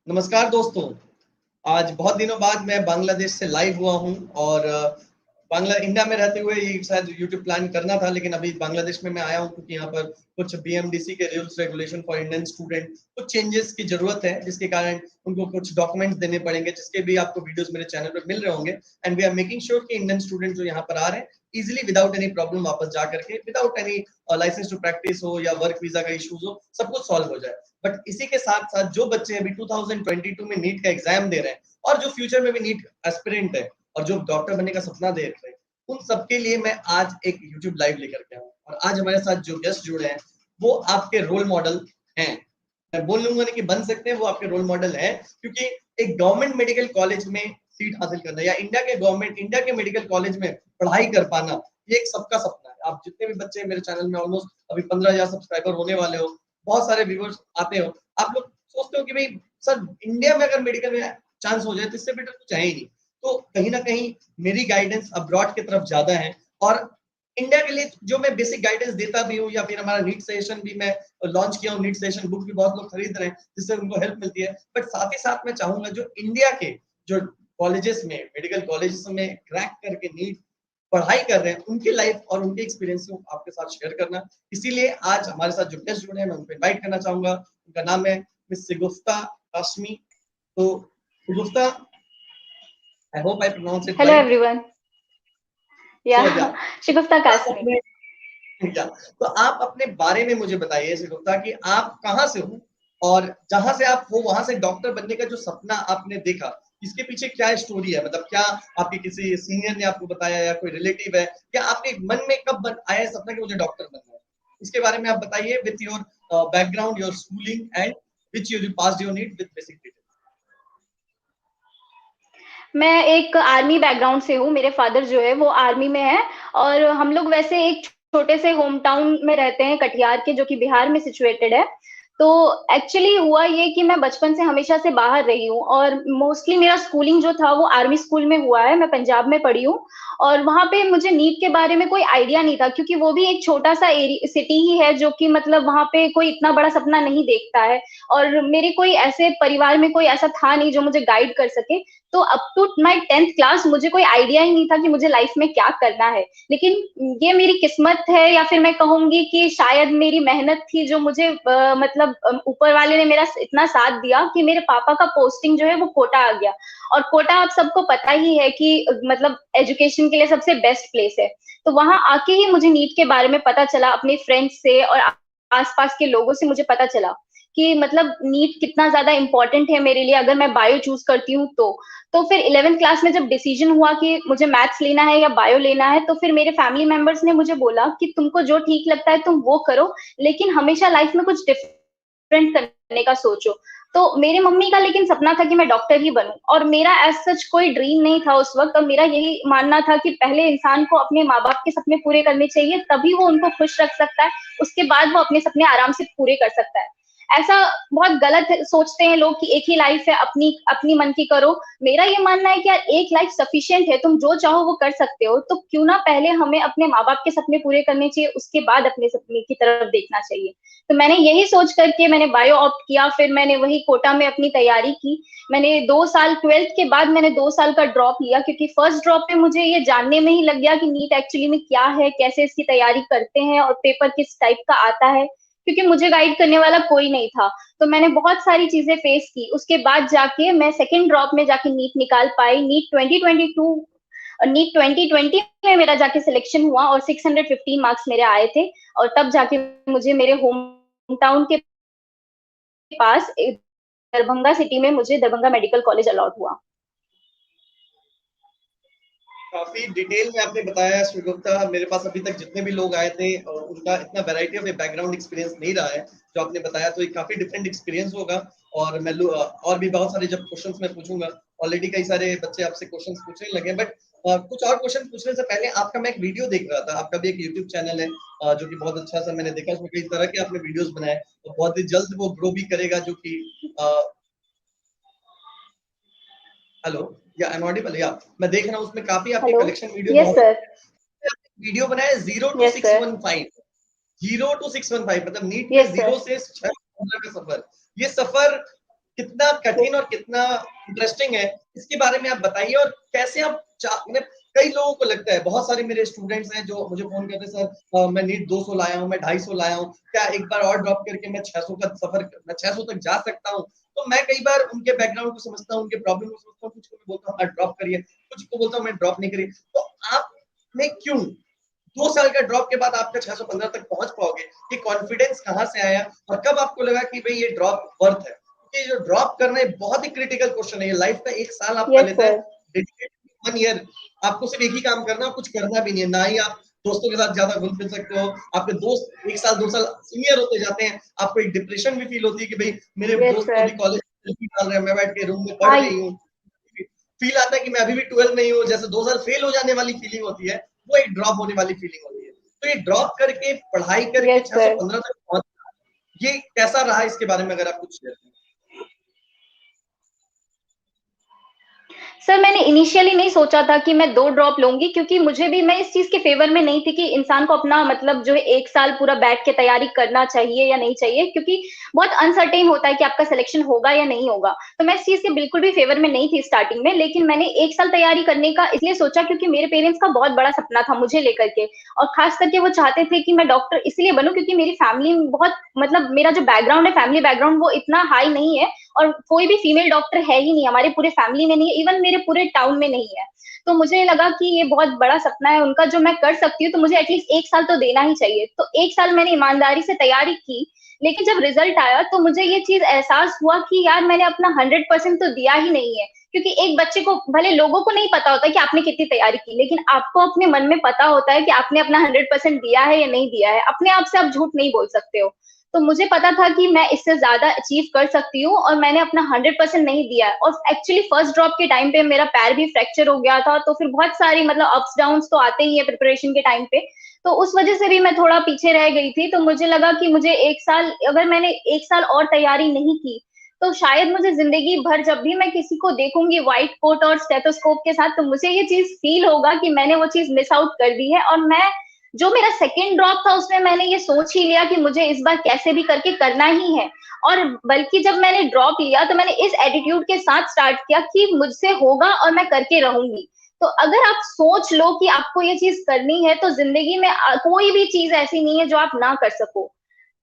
नमस्कार दोस्तों। आज बहुत दिनों बाद मैं बांग्लादेश से लाइव हुआ हूँ और इंडिया में रहते हुए ये शायद यूट्यूब प्लान करना था, लेकिन अभी बांग्लादेश में मैं आया हूँ क्योंकि यहाँ पर कुछ बीएमडीसी के rules regulation for Indian student कुछ चेंजेस की जरूरत है, जिसके कारण उनको कुछ डॉक्यूमेंट्स देने पड़ेंगे, जिसके भी आपको वीडियोस मेरे चैनल पर मिल रहे होंगे। And we are making sure कि इंडियन स्टूडेंट जो यहाँ पर आ रहे हैं इजिली विदाउट एनी प्रॉब्लम वापस जा करके without any licence to practise हो या वर्क वीजा का इश्यूज हो, सब कुछ सॉल्व हो जाए। बट इसी के साथ साथ जो बच्चे अभी 2022 में नीट का एग्जाम दे रहे हैं और जो फ्यूचर में भी नीट एस्पिरेंट है और जो डॉक्टर बनने का सपना देख रहे हैं, उन सबके लिए मैं आज एक यूट्यूब लाइव लेकर के आया हूँ। और आज हमारे साथ जो गेस्ट जुड़े हैं वो आपके रोल मॉडल हैं। मैं बोल लूंगा नहीं कि बन सकते हैं, वो आपके रोल मॉडल है, क्योंकि एक गवर्नमेंट मेडिकल कॉलेज में सीट हासिल करना या इंडिया के मेडिकल कॉलेज में पढ़ाई कर पाना, ये एक सबका सपना है। आप जितने भी बच्चे मेरे चैनल में ऑलमोस्ट अभी 15,000 सब्सक्राइबर होने वाले हो, बहुत सारे व्यूअर्स आते हो, आप लोग सोचते हो कि भाई सर इंडिया में अगर मेडिकल में चांस हो जाए तो इससे बेटर कुछ है ही नहीं। तो कहीं ना कहीं मेरी गाइडेंस अब्रॉड की तरफ ज्यादा है और इंडिया के लिए जो मैं बेसिक गाइडेंस देता भी हूँ, या फिर हमारा नीट सेशन भी मैं लॉन्च किया हूँ, नीट सेशन बुक भी बहुत लोग खरीद रहे हैं जिससे उनको हेल्प मिलती है। बट साथ ही साथ मैं चाहूंगा जो इंडिया के जो कॉलेजेस में मेडिकल कॉलेजेस में क्रैक करके नीट पढ़ाई कर रहे हैं उनकी लाइफ और उनके एक्सपीरियंस को आपके साथ शेयर करना। इसीलिए आज हमारे साथ जो गेस्ट जुड़े हैं मैं उनको इनवाइट करना चाहूंगा। उनका नाम है मिस सिगुफ्ता काशमी। तो Shigufta, I hope I pronounce it Hello right. everyone. So Yeah, Shigufta आप Kasmi. अपने या तो आप अपने बारे में मुझे बताइए सिगुफ्ता कि आप कहाँ से हो और जहां से आप हो वहां से डॉक्टर बनने का जो सपना आपने देखा, इसके पीछे क्या स्टोरी है? मतलब क्या आपके किसी सीनियर ने आपको बताया या कोई रिलेटिव है, या आपके मन में कब आया सपना कि मुझे डॉक्टर बनना है? इसके बारे में आप बताइए with your background, your schooling and which you passed your NEET with basic details. मैं एक आर्मी बैकग्राउंड से हूँ। मेरे फादर जो है वो आर्मी में है और हम लोग वैसे एक छोटे से होम टाउन में रहते हैं कटिहार के, जो कि बिहार में सिचुएटेड है। तो एक्चुअली हुआ ये कि मैं बचपन से हमेशा से बाहर रही हूँ और मोस्टली मेरा स्कूलिंग जो था वो आर्मी स्कूल में हुआ है। मैं पंजाब में पढ़ी हूँ और वहां पे मुझे नीट के बारे में कोई आइडिया नहीं था, क्योंकि वो भी एक छोटा सा सिटी ही है, जो कि मतलब वहां पे कोई इतना बड़ा सपना नहीं देखता है। और मेरे कोई ऐसे परिवार में कोई ऐसा था नहीं जो मुझे गाइड कर सके। तो up to my 10th class मुझे कोई आइडिया ही नहीं था कि मुझे लाइफ में क्या करना है। लेकिन ये मेरी किस्मत है, या फिर मैं कहूंगी कि शायद मेरी मेहनत थी, जो मुझे मतलब ऊपर वाले ने मेरा इतना साथ दिया कि मेरे पापा का पोस्टिंग जो है वो कोटा आ गया। और कोटा आप सबको पता ही है कि मतलब एजुकेशन के लिए सबसे बेस्ट प्लेस है। तो वहां आके ही मुझे नीट के बारे में पता चला, अपने फ्रेंड्स से और आसपास के लोगों से मुझे पता चला कि मतलब नीट कितना ज्यादा इंपॉर्टेंट है मेरे लिए, अगर मैं बायो चूज करती हूँ तो फिर 11th क्लास में जब डिसीजन हुआ कि मुझे मैथ्स लेना है या बायो लेना है, तो फिर मेरे फैमिली मेंबर्स ने मुझे बोला कि तुमको जो ठीक लगता है तुम वो करो, लेकिन हमेशा लाइफ में कुछ डिफरेंट करने का सोचो। तो मेरे मम्मी का लेकिन सपना था कि मैं डॉक्टर ही बनूं, और मेरा एज सच कोई ड्रीम नहीं था उस वक्त। और मेरा यही मानना था कि पहले इंसान को अपने माँ बाप के सपने पूरे करने चाहिए, तभी वो उनको खुश रख सकता है, उसके बाद वो अपने सपने आराम से पूरे कर सकता है। ऐसा बहुत गलत सोचते हैं लोग कि एक ही लाइफ है, अपनी अपनी मन की करो। मेरा ये मानना है कि यार एक लाइफ सफिशिएंट है, तुम जो चाहो वो कर सकते हो, तो क्यों ना पहले हमें अपने माँ बाप के सपने पूरे करने चाहिए, उसके बाद अपने सपने की तरफ देखना चाहिए। तो मैंने यही सोच करके मैंने बायो ऑप्ट किया, फिर मैंने वही कोटा में अपनी तैयारी की। मैंने 2 साल 12th के बाद मैंने 2 साल का ड्रॉप लिया, क्योंकि फर्स्ट ड्रॉप में मुझे ये जानने में ही लग गया कि नीट एक्चुअली में क्या है, कैसे इसकी तैयारी करते हैं और पेपर किस टाइप का आता है, क्योंकि मुझे गाइड करने वाला कोई नहीं था। तो मैंने बहुत सारी चीजें फेस की, उसके बाद जाके मैं सेकेंड ड्रॉप में जाके नीट निकाल पाई। नीट 2020 में मेरा जाके सिलेक्शन हुआ और 615 मार्क्स मेरे आए थे। और तब जाके मुझे मेरे होम टाउन के पास दरभंगा सिटी में मुझे दरभंगा मेडिकल कॉलेज अलॉट हुआ। काफी डिटेल में आपने बताया श्री गुप्ता। मेरे पास अभी तक जितने भी लोग आए थे उनका इतना वैरायटी ऑफ बैकग्राउंड एक्सपीरियंस नहीं रहा है जो आपने बताया, तो ये काफी डिफरेंट एक्सपीरियंस होगा। और मैं और भी बहुत सारे जब क्वेश्चंस मैं पूछूंगा, ऑलरेडी कई सारे बच्चे आपसे क्वेश्चंस पूछने लगे, बट कुछ और क्वेश्चन पूछने से पहले आपका मैं एक वीडियो देख रहा था। आपका भी एक यूट्यूब चैनल है जो कि बहुत अच्छा सा मैंने देखा, उसमें कई तरह के आपने वीडियोस बनाए और बहुत ही जल्द वो ग्रो भी करेगा, जो कि हेलो, या आई एम ऑडिबल? या मैं देख रहा हूँ उसमें काफी आपके हेलो। कलेक्शन वीडियो यस बहुत सर। वीडियो बनाया। Zero two yes six sir. One five 0 to 615, मतलब नीट में यस जीरो सर। से 6 का सफर। ये सफर कितना कठिन और कितना इंटरेस्टिंग है, इसके बारे में आप बताइए। और कैसे आप मतलब कई लोगों को लगता है, बहुत सारे मेरे स्टूडेंट्स हैं जो मुझे फोन करते हैं, सर मैं नीट 200 लाया हूँ, मैं 250 लाया हूँ, क्या एक बार और ड्रॉप करके मैं 600 का सफर, मैं 600 तक जा सकता हूँ? तो मैं कई बार उनके बैकग्राउंड को समझता हूँ, उनके प्रॉब्लम को समझता हूँ, कुछ को मैं बोलता हूँ हाँ ड्रॉप करिए, कुछ को बोलता हूँ मैं ड्रॉप नहीं करिए। तो आपने क्यों 2 साल का ड्रॉप के बाद आपका 615 तक पहुंच पाओगे? ये कॉन्फिडेंस कहाँ से आया और कब आपको लगा कि भाई ये ड्रॉप वर्थ है? क्योंकि जो ड्रॉप करना है बहुत ही क्रिटिकल क्वेश्चन है। ये लाइफ का 1 साल आपका यस लेता है, सर। डेडिकेटेड 1 ईयर आपको सिर्फ एक ही काम करना है, कुछ करना भी नहीं है। ना ही आप दोस्तों के साथ ज्यादा घुल फिर सकते हो। आपके दोस्त 1 साल 2 साल सीनियर होते जाते हैं, आपको एक डिप्रेशन भी फील होती है कि भाई मेरे यस दोस्त तो अभी सर। कॉलेज डाल रहे हैं, मैं बैठ के रूम में पढ़ हाँ। रही हूँ। फील आता है कि मैं अभी भी 12 नहीं हूँ, जैसे 2 साल फेल हो जाने वाली फीलिंग होती है, वो एक ड्रॉप होने वाली फीलिंग होती है। तो ये ड्रॉप करके पढ़ाई करके यस सर। 615 तक पहुंचना, ये कैसा रहा? इसके बारे में अगर आप कुछ शेयर करें। सर मैंने इनिशियली नहीं सोचा था कि मैं 2 ड्रॉप लूँगी, क्योंकि मुझे भी, मैं इस चीज़ के फ़ेवर में नहीं थी कि इंसान को अपना मतलब जो है 1 साल पूरा बैठ के तैयारी करना चाहिए या नहीं चाहिए, क्योंकि बहुत अनसर्टेन होता है कि आपका सिलेक्शन होगा या नहीं होगा। तो मैं इस चीज़ के बिल्कुल भी फ़ेवर में नहीं थी स्टार्टिंग में, लेकिन मैंने 1 साल तैयारी करने का इसलिए सोचा क्योंकि मेरे पेरेंट्स का बहुत बड़ा सपना था मुझे लेकर के, और ख़ास करके वो चाहते थे कि मैं डॉक्टर इसलिए बनूँ क्योंकि मेरी फैमिली में बहुत, मतलब मेरा जो बैकग्राउंड है, फैमिली बैकग्राउंड वो इतना हाई नहीं है, और कोई भी फीमेल डॉक्टर है ही नहीं, हमारे पूरे फैमिली में नहीं है, इवन मेरे पूरे टाउन में नहीं है। तो मुझे लगा कि ये बहुत बड़ा सपना है उनका जो मैं कर सकती हूँ, तो मुझे एटलीस्ट 1 साल तो देना ही चाहिए। तो 1 साल मैंने ईमानदारी से तैयारी की, लेकिन जब रिजल्ट आया तो मुझे ये चीज़ एहसास हुआ कि यार मैंने अपना 100% तो दिया ही नहीं है। क्योंकि एक बच्चे को, भले लोगों को नहीं पता होता कि आपने कितनी तैयारी की, लेकिन आपको अपने मन में पता होता है कि आपने अपना 100% दिया है या नहीं दिया है। अपने आप से आप झूठ नहीं बोल सकते हो। तो मुझे पता था कि मैं इससे ज़्यादा अचीव कर सकती हूँ, और मैंने अपना 100% नहीं दिया है। और एक्चुअली फर्स्ट ड्रॉप के टाइम पे मेरा पैर भी फ्रैक्चर हो गया था, तो फिर बहुत सारी मतलब अप्स डाउन्स तो आते ही है प्रिपरेशन के टाइम पे। तो उस वजह से भी मैं थोड़ा पीछे रह गई थी। तो मुझे लगा कि मुझे 1 साल, अगर मैंने 1 साल और तैयारी नहीं की, तो शायद मुझे ज़िंदगी भर जब भी मैं किसी को देखूँगी व्हाइट कोट और स्टेथोस्कोप के साथ, तो मुझे ये चीज़ फ़ील होगा कि मैंने वो चीज़ मिस आउट कर दी है। और मैं, जो मेरा सेकंड ड्रॉप था उसमें मैंने ये सोच ही लिया कि मुझे इस बार कैसे भी करके करना ही है। और बल्कि जब मैंने ड्रॉप लिया तो मैंने इस एटीट्यूड के साथ स्टार्ट किया कि मुझसे होगा और मैं करके रहूंगी। तो अगर आप सोच लो कि आपको ये चीज करनी है, तो जिंदगी में कोई भी चीज ऐसी नहीं है जो आप ना कर सको।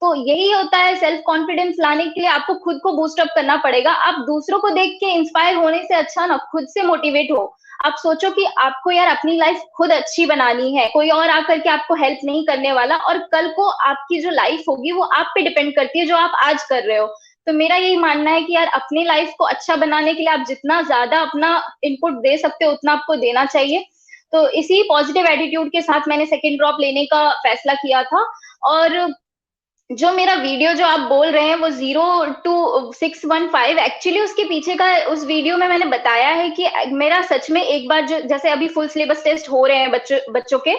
तो यही होता है, सेल्फ कॉन्फिडेंस लाने के लिए आपको खुद को बूस्ट अप करना पड़ेगा। आप दूसरों को देख के इंस्पायर होने से अच्छा ना खुद से मोटिवेट हो। आप सोचो कि आपको यार अपनी लाइफ खुद अच्छी बनानी है, कोई और आकर के आपको हेल्प नहीं करने वाला, और कल को आपकी जो लाइफ होगी वो आप पे डिपेंड करती है जो आप आज कर रहे हो। तो मेरा यही मानना है कि यार अपनी लाइफ को अच्छा बनाने के लिए आप जितना ज्यादा अपना इनपुट दे सकते हो उतना आपको देना चाहिए। तो इसी पॉजिटिव एटीट्यूड के साथ मैंने सेकेंड ड्रॉप लेने का फैसला किया था। और जो मेरा वीडियो जो आप बोल रहे हैं वो 0 to 615, एक्चुअली उसके पीछे का, उस वीडियो में मैंने बताया है कि मेरा सच में एक बार, जो जैसे अभी फुल सिलेबस टेस्ट हो रहे हैं बच्चों के,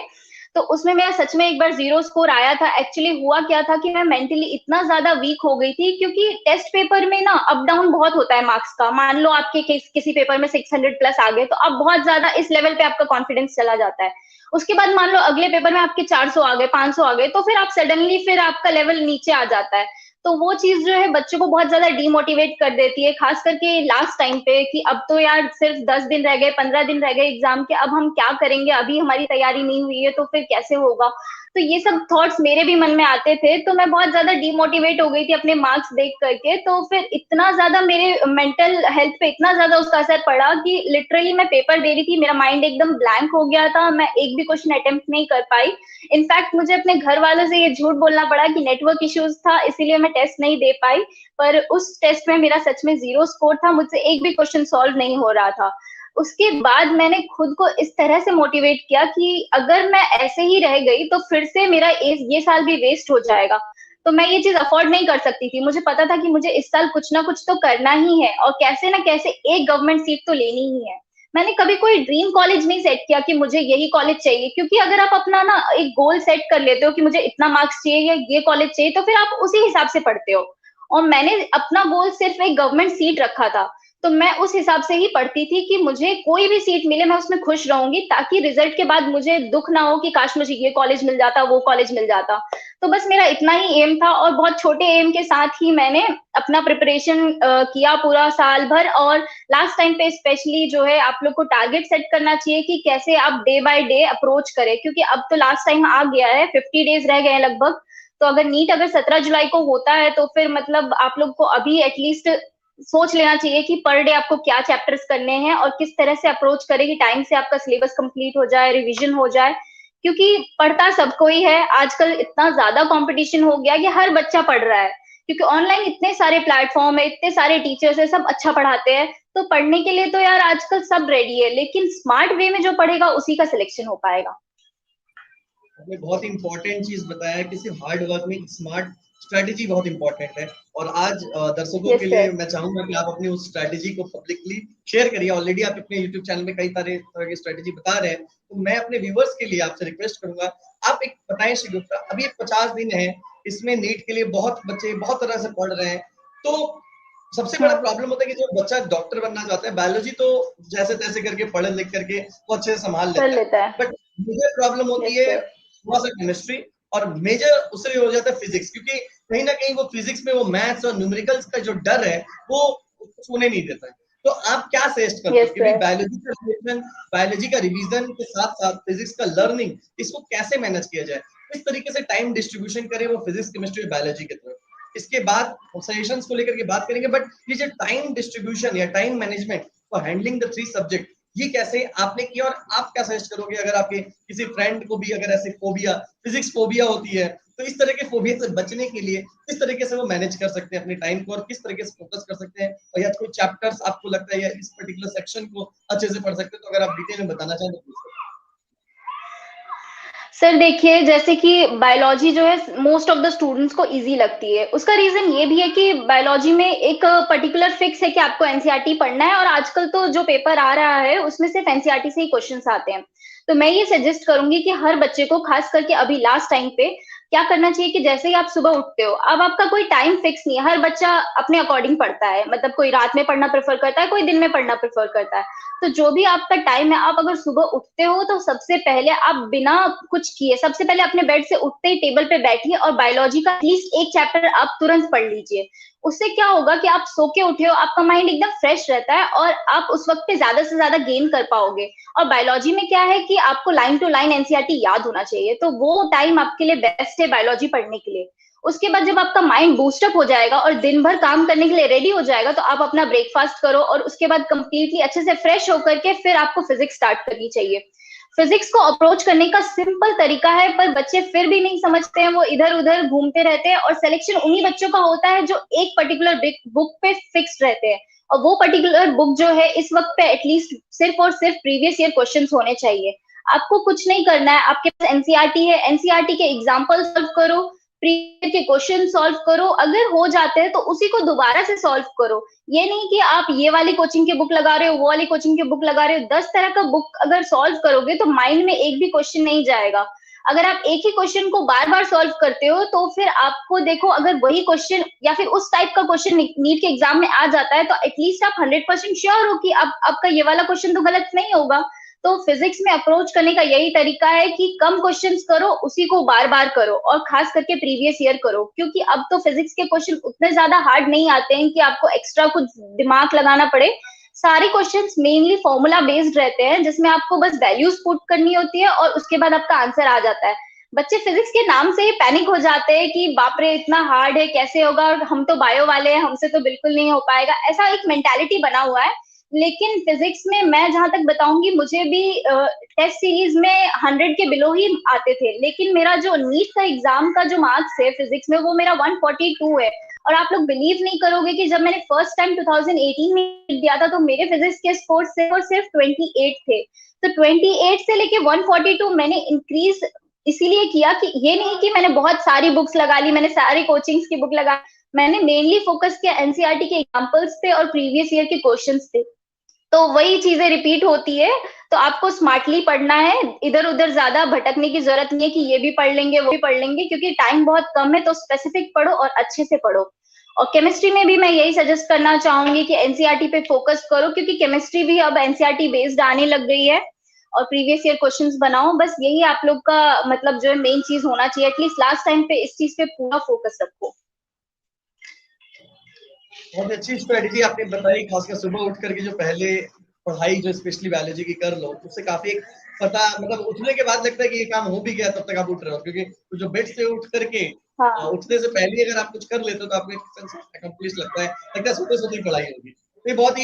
तो उसमें मेरा सच में एक बार 0 स्कोर आया था। एक्चुअली हुआ क्या था कि मैं मेंटली इतना ज्यादा वीक हो गई थी, क्योंकि टेस्ट पेपर में ना अप डाउन बहुत होता है मार्क्स का। मान लो आपके किसी पेपर में 600 प्लस आ गए, तो अब बहुत ज्यादा इस लेवल पे आपका कॉन्फिडेंस चला जाता है। उसके बाद मान लो अगले पेपर में आपके 400 आ गए, 500 आ गए, तो फिर आप सडनली, फिर आपका लेवल नीचे आ जाता है। तो वो चीज जो है बच्चों को बहुत ज्यादा डीमोटिवेट कर देती है, खास करके लास्ट टाइम पे, कि अब तो यार सिर्फ 10 दिन रह गए, 15 दिन रह गए एग्जाम के, अब हम क्या करेंगे, अभी हमारी तैयारी नहीं हुई है तो फिर कैसे होगा। तो ये सब थॉट्स मेरे भी मन में आते थे, तो मैं बहुत ज्यादा डीमोटिवेट हो गई थी अपने मार्क्स देख करके। तो फिर इतना ज्यादा मेरे मेंटल हेल्थ पे इतना ज्यादा उसका असर पड़ा कि लिटरली मैं पेपर दे रही थी, मेरा माइंड एकदम ब्लैंक हो गया था, मैं एक भी क्वेश्चन अटेम्प्ट नहीं कर पाई। इनफैक्ट मुझे अपने घर वालों से ये झूठ बोलना पड़ा कि नेटवर्क इश्यूज था इसीलिए मैं टेस्ट नहीं दे पाई। पर उस टेस्ट में मेरा सच में 0 स्कोर था, मुझसे एक भी क्वेश्चन सॉल्व नहीं हो रहा था। उसके बाद मैंने खुद को इस तरह से मोटिवेट किया कि अगर मैं ऐसे ही रह गई तो फिर से मेरा ये साल भी वेस्ट हो जाएगा। तो मैं ये चीज अफोर्ड नहीं कर सकती थी, मुझे पता था कि मुझे इस साल कुछ ना कुछ तो करना ही है, और कैसे ना कैसे एक गवर्नमेंट सीट तो लेनी ही है। मैंने कभी कोई ड्रीम कॉलेज नहीं सेट किया कि मुझे यही कॉलेज चाहिए, क्योंकि अगर आप अपना ना एक गोल सेट कर लेते हो कि मुझे इतना मार्क्स चाहिए या ये कॉलेज चाहिए, तो फिर आप उसी हिसाब से पढ़ते हो। और मैंने अपना गोल सिर्फ एक गवर्नमेंट सीट रखा था। तो मैं उस हिसाब से ही पढ़ती थी कि मुझे कोई भी सीट मिले मैं उसमें खुश रहूंगी, ताकि रिजल्ट के बाद मुझे दुख ना हो कि काश मुझे ये कॉलेज मिल जाता, वो कॉलेज मिल जाता। तो बस मेरा इतना ही एम था, और बहुत छोटे एम के साथ ही मैंने अपना प्रिपरेशन किया पूरा साल भर। और लास्ट टाइम पे स्पेशली जो है आप लोग को टारगेट सेट करना चाहिए कि कैसे आप डे बाय डे अप्रोच करें, क्योंकि अब तो लास्ट टाइम आ गया है, 50 डेज रह गए हैं लगभग। तो अगर नीट अगर 17 जुलाई को होता है तो फिर मतलब आप लोग को अभी एटलीस्ट सोच लेना चाहिए कि पर डे आपको क्या चैप्टर्स करने हैं और किस तरह से अप्रोच करें कि टाइम से आपका सिलेबस कंप्लीट हो जाए, रिवीजन हो जाए। क्योंकि पढ़ता सबको ही है, आजकल इतना ज्यादा कंपटीशन हो गया कि हर बच्चा पढ़ रहा है, क्योंकि ऑनलाइन इतने सारे प्लेटफॉर्म है, इतने सारे टीचर्स है, सब अच्छा पढ़ाते हैं। तो पढ़ने के लिए तो यार आजकल सब रेडी है, लेकिन स्मार्ट वे में जो पढ़ेगा उसी का सिलेक्शन हो पाएगा। आपने बहुत इंपॉर्टेंट चीज बताया कि सिर्फ हार्ड वर्क में स्मार्ट स्ट्रेटेजी बहुत इंपॉर्टेंट है। और आज दर्शकों यस के लिए सर। मैं चाहूंगा कि आप अपनी उस स्ट्रेटेजी को पब्लिकली शेयर करिए। ऑलरेडी आप अपने यूट्यूब चैनल में कई तरह की स्ट्रेटेजी बता रहे हैं, तो मैं अपने व्यूवर्स के लिए आपसे रिक्वेस्ट करूंगा, आप एक बताएं श्री गुप्ता, अभी 50 दिन है, इसमें नीट के लिए बहुत बच्चे बहुत तरह से पढ़ रहे हैं। तो सबसे बड़ा प्रॉब्लम होता है कि जो बच्चा डॉक्टर बनना चाहता है, बायोलॉजी तो जैसे तैसे करके पढ़ लिख करके वो अच्छे से संभाल कर लेता है, लेता है। बट मेजर प्रॉब्लम होती यस है सर। थोड़ा सा केमिस्ट्री, और मेजर उससे हो जाता है फिजिक्स, क्योंकि कहीं ना कहीं वो फिजिक्स में वो मैथ्स और न्यूमेरिकल्स का जो डर है वो सोने नहीं देता है। तो आप क्या सजेस्ट करते हो यस कि सर। बायोलॉजी का रिवीजन के साथ साथ फिजिक्स का लर्निंग, इसको कैसे मैनेज किया जाए, किस तरीके से टाइम डिस्ट्रीब्यूशन करें वो फिजिक्स केमिस्ट्री बायोलॉजी की तरफ? इसके बाद सजेशंस को लेकर के बात करेंगे, बट ये जो टाइम डिस्ट्रीब्यूशन या time management for handling the 3 subject, ये कैसे आपने किया और आप क्या सजेस्ट करोगे अगर आपके किसी फ्रेंड को भी अगर ऐसे फोबिया, फिजिक्स फोबिया होती है, तो इस तरह के फोबिया से बचने के लिए किस तरीके से वो मैनेज कर सकते हैं अपने टाइम को और किस तरीके से फोकस कर सकते हैं, और या कोई चैप्टर्स आपको लगता है या इस पर्टिकुलर सेक्शन को अच्छे से पढ़ सकते हैं, तो अगर आप डिटेल में बताना चाहें तो प्लीज। सर देखिए, जैसे कि बायोलॉजी जो है मोस्ट ऑफ द स्टूडेंट्स को इजी लगती है। उसका रीजन ये भी है कि बायोलॉजी में एक पर्टिकुलर फिक्स है कि आपको एनसीईआरटी पढ़ना है, और आजकल तो जो पेपर आ रहा है उसमें सिर्फ एनसीईआरटी से ही क्वेश्चंस आते हैं। तो मैं ये सजेस्ट करूंगी कि हर बच्चे को, खास करके अभी लास्ट टाइम पे, क्या करना चाहिए कि जैसे ही आप सुबह उठते हो, अब आपका कोई टाइम फिक्स नहीं है, हर बच्चा अपने अकॉर्डिंग पढ़ता है, मतलब कोई रात में पढ़ना प्रेफर करता है, कोई दिन में पढ़ना प्रेफर करता है। तो जो भी आपका टाइम है, आप अगर सुबह उठते हो तो सबसे पहले आप बिना कुछ किए, सबसे पहले अपने बेड से उठते ही टेबल पे बैठिए और बायोलॉजी का एटलीस्ट एक चैप्टर आप तुरंत पढ़ लीजिए। उससे क्या होगा कि आप सो के उठे हो, आपका माइंड एकदम फ्रेश रहता है और आप उस वक्त पे ज्यादा से ज्यादा गेन कर पाओगे। और बायोलॉजी में क्या है कि आपको लाइन टू लाइन एनसीईआरटी याद होना चाहिए, तो वो टाइम आपके लिए बेस्ट है बायोलॉजी पढ़ने के लिए। उसके बाद जब आपका माइंड बूस्टअप हो जाएगा और दिन भर काम करने के लिए रेडी हो जाएगा, तो आप अपना ब्रेकफास्ट करो और उसके बाद कंप्लीटली अच्छे से फ्रेश होकर के फिर आपको फिजिक्स स्टार्ट करनी चाहिए। फिजिक्स को अप्रोच करने का सिंपल तरीका है, पर बच्चे फिर भी नहीं समझते हैं, वो इधर उधर घूमते रहते हैं, और सिलेक्शन उन्हीं बच्चों का होता है जो एक पर्टिकुलर बुक पे फिक्स्ड रहते हैं। और वो पर्टिकुलर बुक जो है इस वक्त पे एटलीस्ट सिर्फ और सिर्फ प्रीवियस ईयर क्वेश्चन होने चाहिए। आपको कुछ नहीं करना है, आपके पास एनसीईआरटी है, एनसीईआरटी के एग्जाम्पल सॉल्व करो, प्रीवियस के क्वेश्चन सॉल्व करो, अगर हो जाते हैं तो उसी को दोबारा से सॉल्व करो। ये नहीं कि आप ये वाली कोचिंग की बुक लगा रहे हो, वो वाली कोचिंग की बुक लगा रहे हो, 10 तरह का बुक अगर सॉल्व करोगे तो माइंड में एक भी क्वेश्चन नहीं जाएगा। अगर आप एक ही क्वेश्चन को बार बार सॉल्व करते हो तो फिर आपको देखो, अगर वही क्वेश्चन या फिर उस टाइप का क्वेश्चन नीट के एग्जाम में आ जाता है, तो एटलीस्ट आप 100% श्योर हो कि अब आपका ये वाला क्वेश्चन तो गलत नहीं होगा। तो फिजिक्स में अप्रोच करने का यही तरीका है कि कम क्वेश्चंस करो, उसी को बार बार करो, और खास करके प्रीवियस ईयर करो, क्योंकि अब तो फिजिक्स के क्वेश्चन उतने ज्यादा हार्ड नहीं आते हैं कि आपको एक्स्ट्रा कुछ दिमाग लगाना पड़े। सारे क्वेश्चंस मेनली फॉर्मूला बेस्ड रहते हैं, जिसमें आपको बस वैल्यूज पुट करनी होती है और उसके बाद आपका आंसर आ जाता है। बच्चे फिजिक्स के नाम से ही पैनिक हो जाते हैं कि बाप रे इतना हार्ड है, कैसे होगा, और हम तो बायो वाले हैं, हमसे तो बिल्कुल नहीं हो पाएगा, ऐसा एक मेंटालिटी बना हुआ है। लेकिन फिजिक्स में मैं जहां तक बताऊंगी, मुझे भी टेस्ट सीरीज में 100 के बिलो ही आते थे, लेकिन मेरा जो नीट का एग्जाम का जो मार्क्स है फिजिक्स में, वो मेरा 142 है। और आप लोग बिलीव नहीं करोगे कि जब मैंने फर्स्ट टाइम 2018 में दिया था, तो मेरे फिजिक्स के स्कोर सिर्फ और सिर्फ 28 थे। तो 28 से लेके 142 मैंने इंक्रीज इसीलिए किया कि ये नहीं कि मैंने बहुत सारी बुक्स लगा ली, मैंने सारी कोचिंग्स की बुक लगा, मैंने मेनली फोकस किया एनसीईआरटी के एग्जांपल्स पे और प्रीवियस ईयर के क्वेश्चंस पे। तो वही चीजें रिपीट होती है। तो आपको स्मार्टली पढ़ना है, इधर उधर ज्यादा भटकने की जरूरत नहीं है कि ये भी पढ़ लेंगे वो भी पढ़ लेंगे, क्योंकि टाइम बहुत कम है, तो स्पेसिफिक पढ़ो और अच्छे से पढ़ो। और केमिस्ट्री में भी मैं यही सजेस्ट करना चाहूंगी कि एनसीईआरटी पे फोकस करो, क्योंकि केमिस्ट्री भी अब एनसीईआरटी बेस्ड आने लग गई है, और प्रीवियस ईयर क्वेश्चंस बनाओ। बस यही आप लोग का मतलब जो है मेन चीज होना चाहिए, एटलीस्ट लास्ट टाइम पे इस चीज पे पूरा फोकस रखो। बहुत अच्छी स्ट्रेटेजी आपने बताई, खासकर सुबह उठ करके जो पहले पढ़ाई जो स्पेशली बायोलॉजी की कर लो, उससे काफी पता मतलब उठने के बाद लगता है कि ये काम हो भी गया, तब तक आप उठ रहे हो, क्योंकि जो बेड से उठ करके हाँ उठने से पहले अगर आप कुछ कर लेते हो तो आपको एक सेंस ऑफ अकम्प्लिश लगता है सोते सोते ही पढ़ाई होगी। तो ये बहुत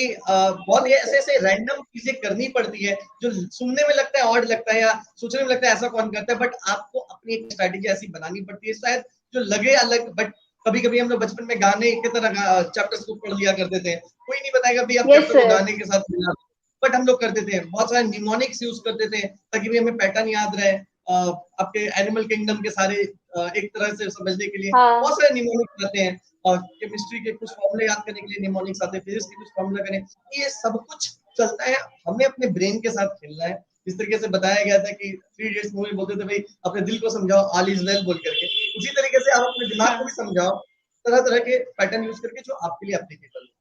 ही ऐसे ऐसे रैंडम चीजें करनी पड़ती है जो सुनने में लगता है, ऑड लगता है या सोचने में लगता है ऐसा कौन करता है, बट आपको अपनी एक स्ट्रैटेजी ऐसी बनानी पड़ती है, शायद जो लगे अलग, बट कभी कभी हम लोग बचपन में गाने की तरह चैप्टर्स को पढ़ लिया करते थे, कोई नहीं बताएगा भी आप यस चैप्टर को सर। गाने के साथ मिला, बट हम लोग करते थे। बहुत सारे निमोनिक्स यूज करते थे ताकि भी हमें पैटर्न याद रहे, आपके एनिमल किंगडम के सारे एक तरह से समझने के लिए हाँ बहुत सारे निमोनिक्स आते हैं, और केमिस्ट्री के कुछ फॉर्मूले याद करने के लिए निमोनिक्स आते हैं, फिजिक्स के कुछ फॉर्मूला करने, ये सब कुछ चलता है। हमें अपने ब्रेन के साथ खेलना है, जिस तरीके से बताया गया था कि 3 इडियट्स मूवी बोलते थे भाई अपने दिल को समझाओ, ऑल इज वेल बोल करके, उसी तरीके से आप अपने दिमाग को भी समझाओ तरह तरह के पैटर्न यूज करके जो आपके लिए एप्लीकेबल हो।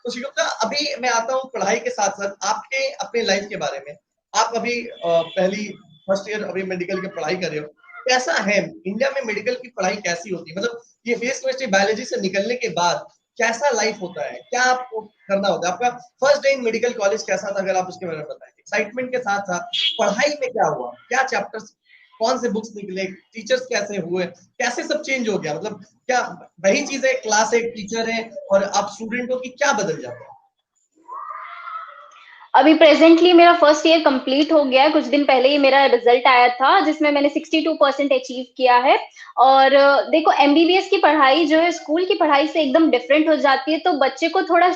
तो शिगुप्ता, अभी मैं आता हूँ पढ़ाई के साथ साथ आपके अपने लाइफ के बारे में। आप अभी पहली फर्स्ट ईयर अभी मेडिकल की पढ़ाई कर रहे हो, कैसा है इंडिया में मेडिकल की पढ़ाई कैसी होती है, मतलब ये फिजिक्स केमिस्ट्री बायोलॉजी से निकलने के बाद कैसा लाइफ होता है, क्या आपको करना होता है, आपका first day in medical college कैसा था, अगर आप उसके बारे में बताएं, एक्साइटमेंट के साथ साथ पढ़ाई में क्या हुआ, क्या चैप्टर्स, कौन से बुक्स निकले, टीचर्स कैसे हुए, कैसे सब चेंज हो गया, मतलब क्या वही चीज है, क्लास एक टीचर है और आप स्टूडेंट हो, कि क्या बदल जाता है? अभी प्रेजेंटली मेरा फर्स्ट ईयर कंप्लीट हो गया है, कुछ दिन पहले ही मेरा रिजल्ट आया था जिसमें मैंने 62% अचीव किया है। और देखो एमबीबीएस की पढ़ाई जो है स्कूल की पढ़ाई से एकदम डिफरेंट हो जाती है, तो बच्चे को थोड़ा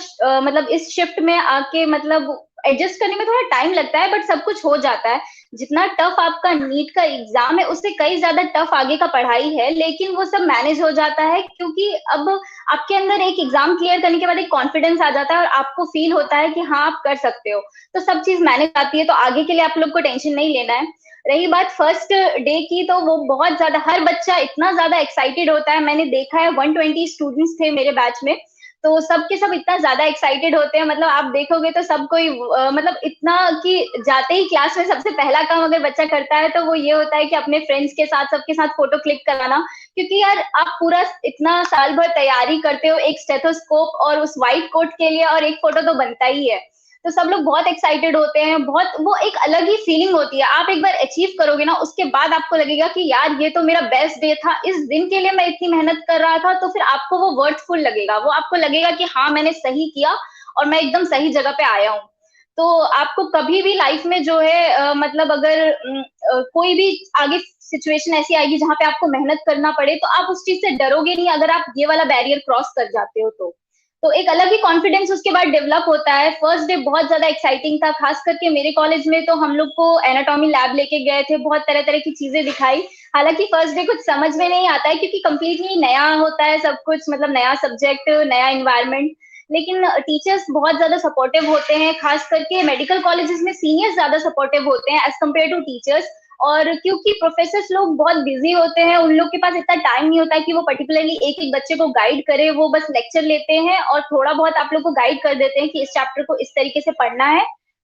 मतलब इस शिफ्ट में आके मतलब एडजस्ट करने में थोड़ा टाइम लगता है, बट सब कुछ हो जाता है। जितना टफ आपका नीट का एग्जाम है उससे कई ज्यादा टफ आगे का पढ़ाई है, लेकिन वो सब मैनेज हो जाता है, क्योंकि अब आपके अंदर एक एग्जाम क्लियर करने के बाद एक कॉन्फिडेंस आ जाता है और आपको फील होता है कि हाँ आप कर सकते हो, तो सब चीज मैनेज आती है, तो आगे के लिए आप लोग को टेंशन नहीं लेना है। रही बात फर्स्ट डे की, तो वो बहुत ज्यादा हर बच्चा इतना ज्यादा एक्साइटेड होता है, मैंने देखा है 120 स्टूडेंट्स थे मेरे बैच में, तो सब के सब इतना ज्यादा एक्साइटेड होते हैं, मतलब आप देखोगे तो सब कोई मतलब इतना कि जाते ही क्लास में सबसे पहला काम अगर बच्चा करता है तो वो ये होता है कि अपने फ्रेंड्स के साथ सबके साथ फोटो क्लिक कराना, क्योंकि यार आप पूरा इतना साल भर तैयारी करते हो एक स्टेथोस्कोप और उस व्हाइट कोट के लिए, और एक फोटो तो बनता ही है, तो सब लोग बहुत एक्साइटेड होते हैं, बहुत वो एक अलग ही फीलिंग होती है। आप एक बार अचीव करोगे ना उसके बाद आपको लगेगा कि यार ये तो मेरा बेस्ट डे था, इस दिन के लिए मैं इतनी मेहनत कर रहा था, तो फिर आपको वो वर्थफुल लगेगा, वो आपको लगेगा कि हाँ मैंने सही किया और मैं एकदम सही जगह पे आया हूँ। तो आपको कभी भी लाइफ में जो है मतलब अगर कोई भी आगे सिचुएशन ऐसी आएगी जहां पे आपको मेहनत करना पड़े, तो आप उस चीज से डरोगे नहीं अगर आप ये वाला बैरियर क्रॉस कर जाते हो तो एक अलग ही कॉन्फिडेंस उसके बाद डेवलप होता है। फर्स्ट डे बहुत ज्यादा एक्साइटिंग था, खास करके मेरे कॉलेज में तो हम लोग को एनाटॉमी लैब लेके गए थे, बहुत तरह तरह की चीजें दिखाई। हालांकि फर्स्ट डे कुछ समझ में नहीं आता है क्योंकि कंप्लीटली नया होता है सब कुछ, मतलब नया सब्जेक्ट नया इन्वायरमेंट, लेकिन टीचर्स बहुत ज्यादा सपोर्टिव होते हैं, खास करके मेडिकल कॉलेजेस में सीनियर्स ज्यादा सपोर्टिव होते हैं एज कम्पेयर टू टीचर्स। और क्योंकि प्रोफेसर्स लोग बहुत बिजी होते हैं, उन लोग के पास इतना टाइम नहीं होता है कि वो पर्टिकुलरली एक एक बच्चे को गाइड करे, वो बस लेक्चर लेते हैं और थोड़ा बहुत आप लोग को गाइड कर देते हैं कि इस चैप्टर को इस तरीके से पढ़ना है।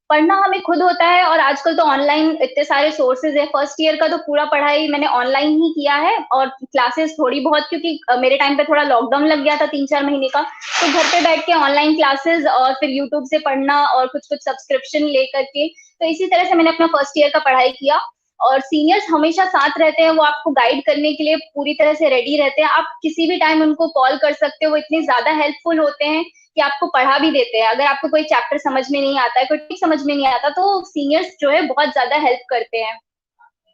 पढ़ना हमें खुद होता है, और आजकल तो ऑनलाइन इतने सारे सोर्सेज है। फर्स्ट ईयर का तो पूरा पढ़ाई मैंने ऑनलाइन ही किया है, और क्लासेस थोड़ी बहुत, क्योंकि मेरे टाइम पे थोड़ा लॉकडाउन लग गया था 3-4 महीने का, तो घर पे बैठ के ऑनलाइन क्लासेस और फिर यूट्यूब से पढ़ना और कुछ कुछ सब्सक्रिप्शन ले करके, तो इसी तरह से मैंने अपना फर्स्ट ईयर का पढ़ाई किया। और सीनियर्स हमेशा साथ रहते हैं, वो आपको गाइड करने के लिए पूरी तरह से रेडी रहते हैं, आप किसी भी टाइम उनको कॉल कर सकते हो, वो इतने ज्यादा हेल्पफुल होते हैं कि आपको पढ़ा भी देते हैं। अगर आपको कोई चैप्टर समझ में नहीं आता है, कोई टॉपिक समझ में नहीं आता, तो सीनियर्स जो है बहुत ज्यादा हेल्प करते हैं।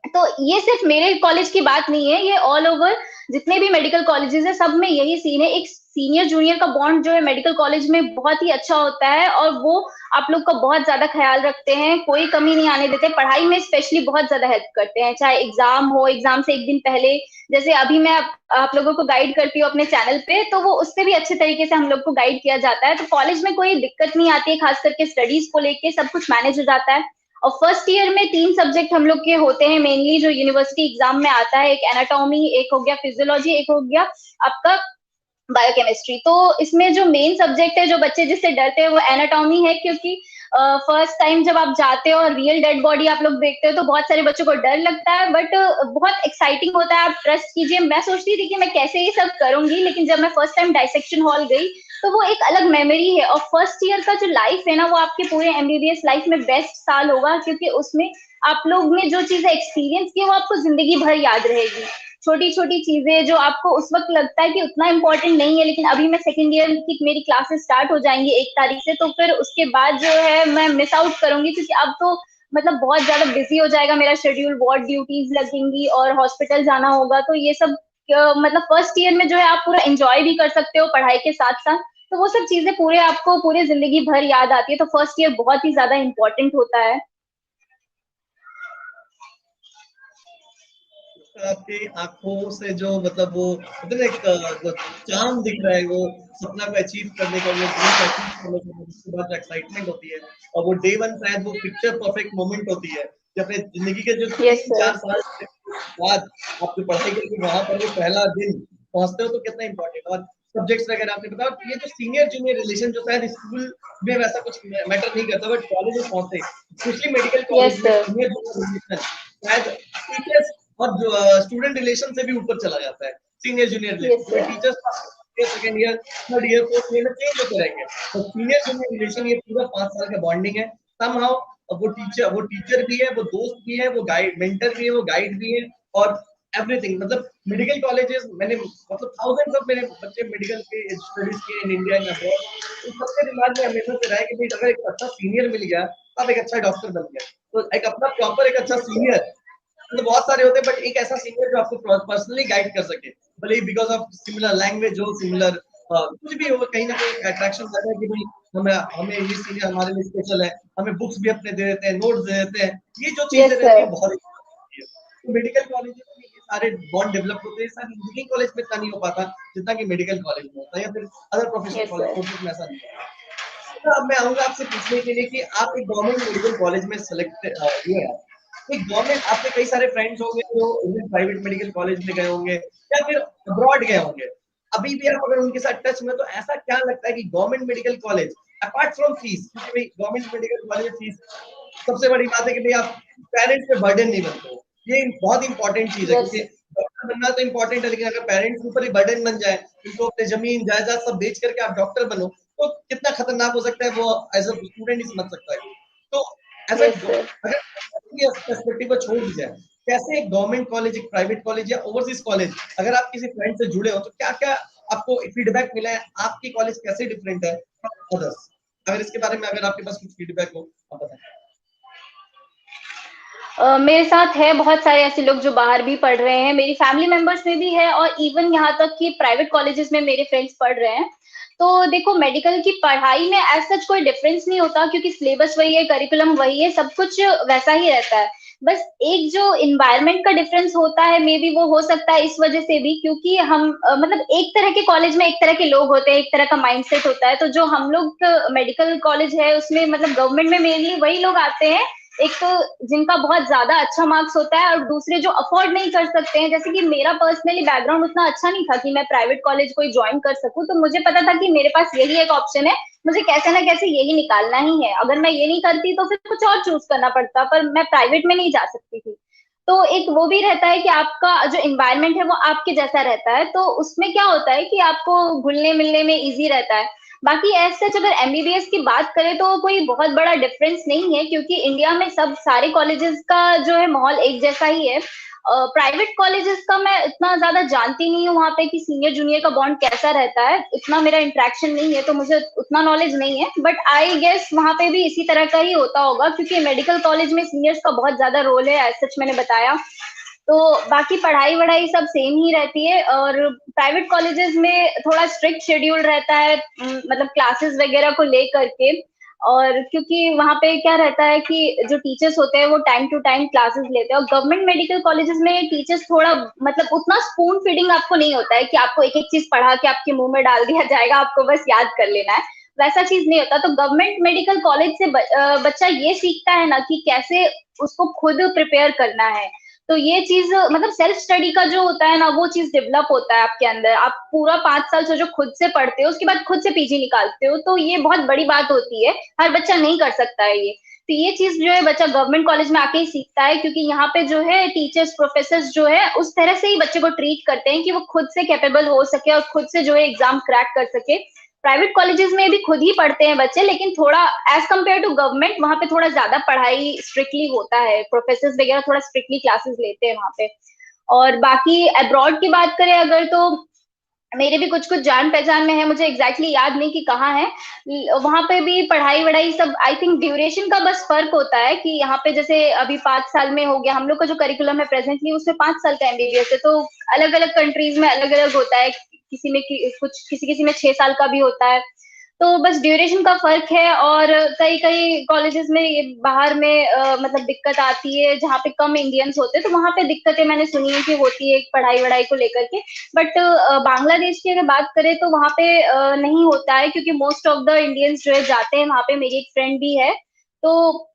तो ये सिर्फ मेरे कॉलेज की बात नहीं है, ये ऑल ओवर जितने भी मेडिकल कॉलेजेस है सब में यही सीन है। एक सीनियर जूनियर का बॉन्ड जो है मेडिकल कॉलेज में बहुत ही अच्छा होता है, और वो आप लोग का बहुत ज्यादा ख्याल रखते हैं, कोई कमी नहीं आने देते, पढ़ाई में स्पेशली बहुत ज्यादा हेल्प करते हैं, चाहे एग्जाम हो, एग्जाम से एक दिन पहले, जैसे अभी मैं आप लोगों को गाइड करती हूँ अपने चैनल पे, तो वो उससे भी अच्छे तरीके से हम लोग को गाइड किया जाता है, तो कॉलेज में कोई दिक्कत नहीं आती है, खास करके स्टडीज को लेके सब कुछ मैनेज हो जाता है। और फर्स्ट ईयर में 3 सब्जेक्ट हम लोग के होते हैं मेनली, जो यूनिवर्सिटी एग्जाम में आता है, एक एनाटॉमी, एक हो गया फिजियोलॉजी, एक हो गया आपका बायोकेमिस्ट्री। तो इसमें जो मेन सब्जेक्ट है, जो बच्चे जिससे डरते हैं, वो एनाटॉमी है, क्योंकि फर्स्ट टाइम जब आप जाते हो और रियल डेड बॉडी आप लोग देखते हो तो बहुत सारे बच्चों को डर लगता है, बट बहुत एक्साइटिंग होता है। आप ट्रस्ट कीजिए, मैं सोचती थी कि मैं कैसे ये सब करूंगी, लेकिन जब मैं फर्स्ट टाइम डाइसेक्शन हॉल गई तो वो एक अलग मेमोरी है। और फर्स्ट ईयर का जो लाइफ है ना, वो आपके पूरे एमबीबीएस लाइफ में बेस्ट साल होगा, क्योंकि उसमें आप लोग ने जो चीजें एक्सपीरियंस की वो आपको जिंदगी भर याद रहेगी। छोटी छोटी चीजें जो आपको उस वक्त लगता है कि उतना इम्पोर्टेंट नहीं है, लेकिन अभी मैं सेकेंड ईयर की मेरी क्लासेस स्टार्ट हो जाएंगी 1 तारीख से, तो फिर उसके बाद जो है मैं मिस आउट करूंगी, क्योंकि अब तो मतलब बहुत ज्यादा बिजी हो जाएगा मेरा शेड्यूल, वार्ड ड्यूटीज लगेंगी और हॉस्पिटल जाना होगा। तो ये सब मतलब फर्स्ट ईयर में जो है आप पूरा एंजॉय भी कर सकते हो पढ़ाई के साथ साथ, तो वो सब चीजें पूरे आपको पूरे जिंदगी भर याद आती है। तो फर्स्ट ईयर बहुत ही ज्यादा इम्पोर्टेंट होता है। आपकी आंखों से जो मतलब वो होता है ना, एक जो चार्म दिख रहा है, वो सपना को अचीव करने का, वो ड्रीम को अचीव करने का, उसके बाद जो एक्साइटमेंट होती है, और वो डे वन शायद वो पिक्चर परफेक्ट मोमेंट होती है कि अपने जिंदगी के जो यस तीन सर। चार साल के बाद आप जो पढ़ाई करके वहां पर वो पहला दिन पहुंचते हो, तो कितना इंपॉर्टेंट। और सब्जेक्ट्स वगैरह आपने बताया, ये जो सीनियर जूनियर रिलेशन जो शायद स्कूल में वैसा कुछ मैटर नहीं करता, बट कॉलेज में पहुंचते, स्पेशली मेडिकल कॉलेज यस में सर। सीनियर जूनियर रिलेशन शायद टीचर्स और जो स्टूडेंट रिलेशन से भी ऊपर चला जाता है। सीनियर जूनियर रिलेशन, यस क्योंकि sir. Teachers second year, third year, fourth year में चेंज होते रहेंगे, तो सीनियर जूनियर रिलेशन ये पूरा 5 साल का बॉन्डिंग है। समहाउ वो टीचर भी है, वो दोस्त भी है, वो गाइड मेंटर भी है, वो गाइड भी है, और एवरीथिंग। मतलब मेडिकल कॉलेजेस, मैंने मतलब थाउजेंड्स ऑफ मेरे बच्चे मेडिकल के स्टडीज किए इन इंडिया एंड अब्रॉड, तो सबके दिमाग में हमेशा से रहा है कि भाई अगर एक अच्छा सीनियर मिल गया तो आप एक अच्छा डॉक्टर बन गया। तो एक अपना प्रॉपर एक अच्छा यस सर। सीनियर, तो बहुत सारे होते हैं, बट एक ऐसा सीनियर जो आपको पर्सनली गाइड कर सके, भले ही बिकॉज ऑफ सिमिलर लैंग्वेज हो, सिमिलर कुछ भी हो, कहीं ना कहीं अट्रैक्शन रहता है कि भाई हमें हमें ये सीनियर हमारे लिए स्पेशल है, हमें बुक्स भी अपने दे देते हैं, नोट्स दे देते हैं, ये जो चीजें यस रहती है सर। बहुत होती है। तो मेडिकल कॉलेज में ये सारे बॉन्ड डेवलप होते हैं, सारे इंजीनियरिंग कॉलेज में इतना नहीं हो पाता जितना कि मेडिकल कॉलेज में होता है, या फिर other professional yes college sir. Courses में ऐसा नहीं होता। तो अब मैं आऊंगा आपसे पूछने के लिए कि आप एक गवर्नमेंट मेडिकल कॉलेज में सेलेक्ट हुए हैं, एक गवर्नमेंट, आपके कई सारे फ्रेंड्स होंगे जो इंडियन प्राइवेट मेडिकल कॉलेज में गए होंगे या फिर अब्रॉड गए होंगे, अभी भी आप अगर उनके साथ टच में, तो ऐसा क्या लगता है कि government medical college apart from fees, क्योंकि भाई गवर्नमेंट मेडिकल कॉलेज फीस सबसे बड़ी बात है कि भाई आप पेरेंट्स पे बर्डन नहीं बनते हो, ये बहुत इंपॉर्टेंट चीज है, यस। क्योंकि डॉक्टर बनना तो इंपॉर्टेंट है, लेकिन अगर पेरेंट्स के ऊपर ही बर्डन बन जाए, उनको अपने जमीन जायदाद सब बेच करके आप डॉक्टर बनो, तो कितना खतरनाक हो सकता है, वो एज अ स्टूडेंट ही समझ सकता है। तो एज यस अ सर। अगर पर्सपेक्टिव को छोड़ दी जाए, कैसे एक गवर्नमेंट कॉलेज, एक प्राइवेट कॉलेज या ओवरसीज कॉलेज, अगर आप किसी फ्रेंड से जुड़े हो तो क्या क्या आपको फीडबैक मिला है, आपकी कॉलेज कैसे डिफरेंट है अदर्स, अगर इसके बारे में अगर आपके पास कुछ फीडबैक हो आप बताएं। मेरे साथ है बहुत सारे ऐसे लोग जो बाहर भी पढ़ रहे हैं, मेरी फैमिली मेंबर्स में भी है, और इवन यहाँ तक कि प्राइवेट कॉलेजेस में मेरे फ्रेंड्स पढ़ रहे हैं। तो देखो, मेडिकल की पढ़ाई में एज सच कोई डिफरेंस नहीं होता, क्योंकि सिलेबस वही है, करिकुलम वही है, सब कुछ वैसा ही रहता है। बस एक जो इन्वायरमेंट का डिफरेंस होता है, मे बी वो हो सकता है इस वजह से भी, क्योंकि हम मतलब एक तरह के कॉलेज में एक तरह के लोग होते हैं, एक तरह का माइंडसेट होता है। तो जो हम लोग मेडिकल कॉलेज है उसमें मतलब गवर्नमेंट में मेनली वही लोग आते हैं, एक तो जिनका बहुत ज्यादा अच्छा मार्क्स होता है, और दूसरे जो अफोर्ड नहीं कर सकते हैं। जैसे कि मेरा पर्सनली बैकग्राउंड उतना अच्छा नहीं था कि मैं प्राइवेट कॉलेज कोई ज्वाइन कर सकूं, तो मुझे पता था कि मेरे पास यही एक ऑप्शन है, मुझे कैसे ना कैसे यही निकालना ही है। अगर मैं ये नहीं करती तो फिर कुछ और चूज करना पड़ता, पर मैं प्राइवेट में नहीं जा सकती थी। तो एक वो भी रहता है कि आपका जो इन्वायरमेंट है वो आपके जैसा रहता है, तो उसमें क्या होता है कि आपको घुलने मिलने में इजी रहता है। बाकी एज सच अगर एमबीबीएस की बात करें तो कोई बहुत बड़ा डिफरेंस नहीं है, क्योंकि इंडिया में सब सारे कॉलेजेस का जो है माहौल एक जैसा ही है। प्राइवेट कॉलेजेस का मैं इतना ज्यादा जानती नहीं हूँ वहाँ पे कि सीनियर जूनियर का बॉन्ड कैसा रहता है, इतना मेरा इंटरेक्शन नहीं है, तो मुझे उतना नॉलेज नहीं है। बट आई गेस वहाँ पे भी इसी तरह का ही होता होगा, क्योंकि मेडिकल कॉलेज में सीनियर्स का बहुत ज्यादा रोल है, एज सच मैंने बताया। तो बाकी पढ़ाई वढ़ाई सब सेम ही रहती है, और प्राइवेट कॉलेजेस में थोड़ा स्ट्रिक्ट शेड्यूल रहता है, मतलब क्लासेस वगैरह को लेकर के। और क्योंकि वहाँ पे क्या रहता है कि जो टीचर्स होते हैं वो टाइम टू टाइम क्लासेस लेते हैं, और गवर्नमेंट मेडिकल कॉलेजेस में टीचर्स थोड़ा मतलब उतना स्पून फीडिंग आपको नहीं होता है कि आपको एक एक चीज पढ़ा के आपके मुंह में डाल दिया जाएगा, आपको बस याद कर लेना है, वैसा चीज नहीं होता। तो गवर्नमेंट मेडिकल कॉलेज से बच्चा ये सीखता है ना कि कैसे उसको खुद प्रिपेयर करना है। तो ये चीज मतलब सेल्फ स्टडी का जो होता है ना, वो चीज डेवलप होता है आपके अंदर। आप पूरा 5 साल से जो खुद से पढ़ते हो, उसके बाद खुद से पीजी निकालते हो, तो ये बहुत बड़ी बात होती है, हर बच्चा नहीं कर सकता है ये। तो ये चीज जो है बच्चा गवर्नमेंट कॉलेज में आके ही सीखता है, क्योंकि यहाँ पे जो है टीचर्स प्रोफेसर्स जो है उस तरह से ही बच्चे को ट्रीट करते हैं कि वो खुद से कैपेबल हो सके और खुद से जो है एग्जाम क्रैक कर सके। प्राइवेट कॉलेजेस में भी खुद ही पढ़ते हैं बच्चे, लेकिन थोड़ा एज कम्पेयर टू गवर्नमेंट वहां पे थोड़ा ज्यादा पढ़ाई स्ट्रिक्टली होता है, प्रोफेसर वगैरह थोड़ा स्ट्रिक्टली क्लासेस लेते हैं वहां पे। और बाकी अब्रॉड की बात करें अगर, तो मेरे भी कुछ कुछ जान पहचान में है, मुझे एग्जैक्टली याद नहीं कि कहाँ है, वहां पे भी पढ़ाई वढ़ाई सब, आई थिंक ड्यूरेशन का बस फर्क होता है कि यहाँ पे जैसे अभी 5 साल में हो गया, हम लोग का जो करिकुलम है प्रेजेंटली उसमें 5 साल का एमबीबीएस है। तो अलग अलग कंट्रीज में अलग अलग होता है, किसी में कुछ किसी किसी में 6 साल का भी होता है। तो बस ड्यूरेशन का फर्क है। और कई कई कॉलेजेस में ये बाहर में मतलब दिक्कत आती है, जहाँ पे कम इंडियंस होते हैं, तो वहां पे दिक्कतें मैंने सुनी है कि होती है पढ़ाई वढ़ाई को लेकर के। बट बांग्लादेश की अगर बात करें तो वहां पे नहीं होता है, क्योंकि मोस्ट ऑफ द इंडियंस जो है जाते हैं वहां पे। मेरी एक फ्रेंड भी है, तो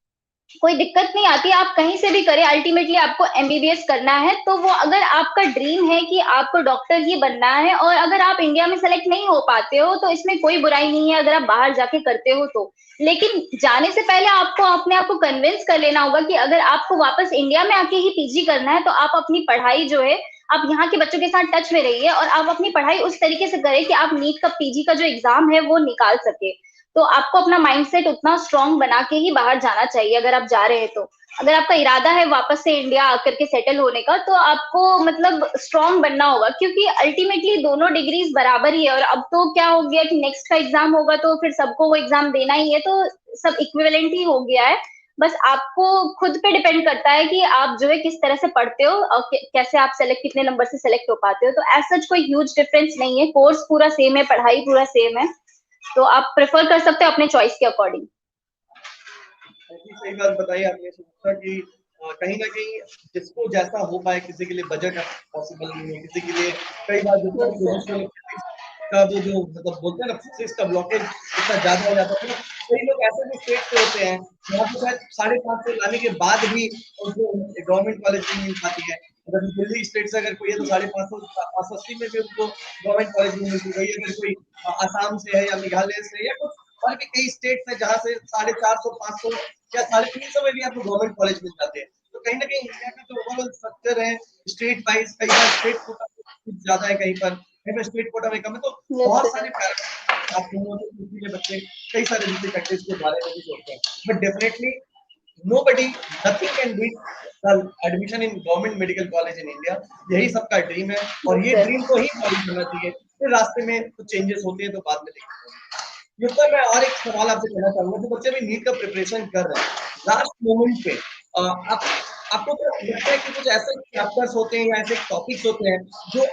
कोई दिक्कत नहीं आती, आप कहीं से भी करें, अल्टीमेटली आपको एमबीबीएस करना है। तो वो अगर आपका ड्रीम है कि आपको डॉक्टर ही बनना है, और अगर आप इंडिया में सेलेक्ट नहीं हो पाते हो, तो इसमें कोई बुराई नहीं है अगर आप बाहर जाके करते हो तो। लेकिन जाने से पहले आपको अपने आप को कन्विंस कर लेना होगा कि अगर आपको वापस इंडिया में आके ही पीजी करना है, तो आप अपनी पढ़ाई जो है, आप यहाँ के बच्चों के साथ टच में रहिए और आप अपनी पढ़ाई उस तरीके से करें कि आप नीट का पीजी का जो एग्जाम है वो निकाल सके। तो आपको अपना माइंडसेट उतना स्ट्रांग बना के ही बाहर जाना चाहिए अगर आप जा रहे हैं तो। अगर आपका इरादा है वापस से इंडिया आकर के सेटल होने का, तो आपको मतलब स्ट्रांग बनना होगा, क्योंकि अल्टीमेटली दोनों डिग्रीज बराबर ही है। और अब तो क्या हो गया कि नेक्स्ट का एग्जाम होगा तो फिर सबको वो एग्जाम देना ही है, तो सब इक्विवेलेंट ही हो गया है। बस आपको खुद पे डिपेंड करता है कि आप जो है किस तरह से पढ़ते हो और कैसे आप सेलेक्ट, कितने नंबर से सेलेक्ट हो पाते हो। तो एज सच कोई ह्यूज डिफरेंस नहीं है, कोर्स पूरा सेम है, पढ़ाई पूरा सेम है, तो आप प्रेफर कर सकते हो अपने चॉइस के अकॉर्डिंग। सही बात बताई आपने सोचा कि कहीं ना कहीं जिसको जैसा हो पाए, किसी के लिए बजट पॉसिबल नहीं है, किसी के लिए कई बार जितना फिजिक्स का वो जो मतलब बोलते हैं ना, फिजिक्स का ब्लॉकेज इतना ज्यादा हो जाता है। कई लोग ऐसे भी स्टेट से होते हैं जहाँ पे शायद 550 लाने के बाद भी उनको गवर्नमेंट कॉलेज नहीं मिल पाती है। अगर दिल्ली स्टेट से अगर कोई है तो 550 580 में भी उनको गवर्नमेंट कॉलेज नहीं मिलती है। अगर कोई आसाम से है या मेघालय से या कुछ और भी कई स्टेट है जहाँ से 450 500 या 350 में भी आपको गवर्नमेंट कॉलेज मिल जाते हैं। तो कहीं ना कहीं इंडिया का जो ओवरऑल स्ट्रक्चर है स्टेट वाइज, कई बार स्टेट कोटा कुछ ज्यादा है, कहीं पर स्टेट कोटा में कम है, तो बहुत सारे पैरामीटर बच्चे कई सारे दूसरे कंट्रीज के बारे में भी सोचते हैं। But definitely nobody nothing can beat the admission in government medical college in India। यही सबका ड्रीम है और ये ड्रीम को ही फॉलो करना चाहिए। फिर रास्ते में कुछ चेंजेस होते हैं तो बाद में देखते हैं। युक्ता, मैं और एक सवाल आपसे करना चाहूंगा, जो बच्चे भी नीट का प्रिपरेशन कर रहे हैं लास्ट मोमेंट पे, आपको क्या लगता है कि कुछ ऐसे चैप्टर्स होते हैं या ऐसे टॉपिक्स होते हैं जो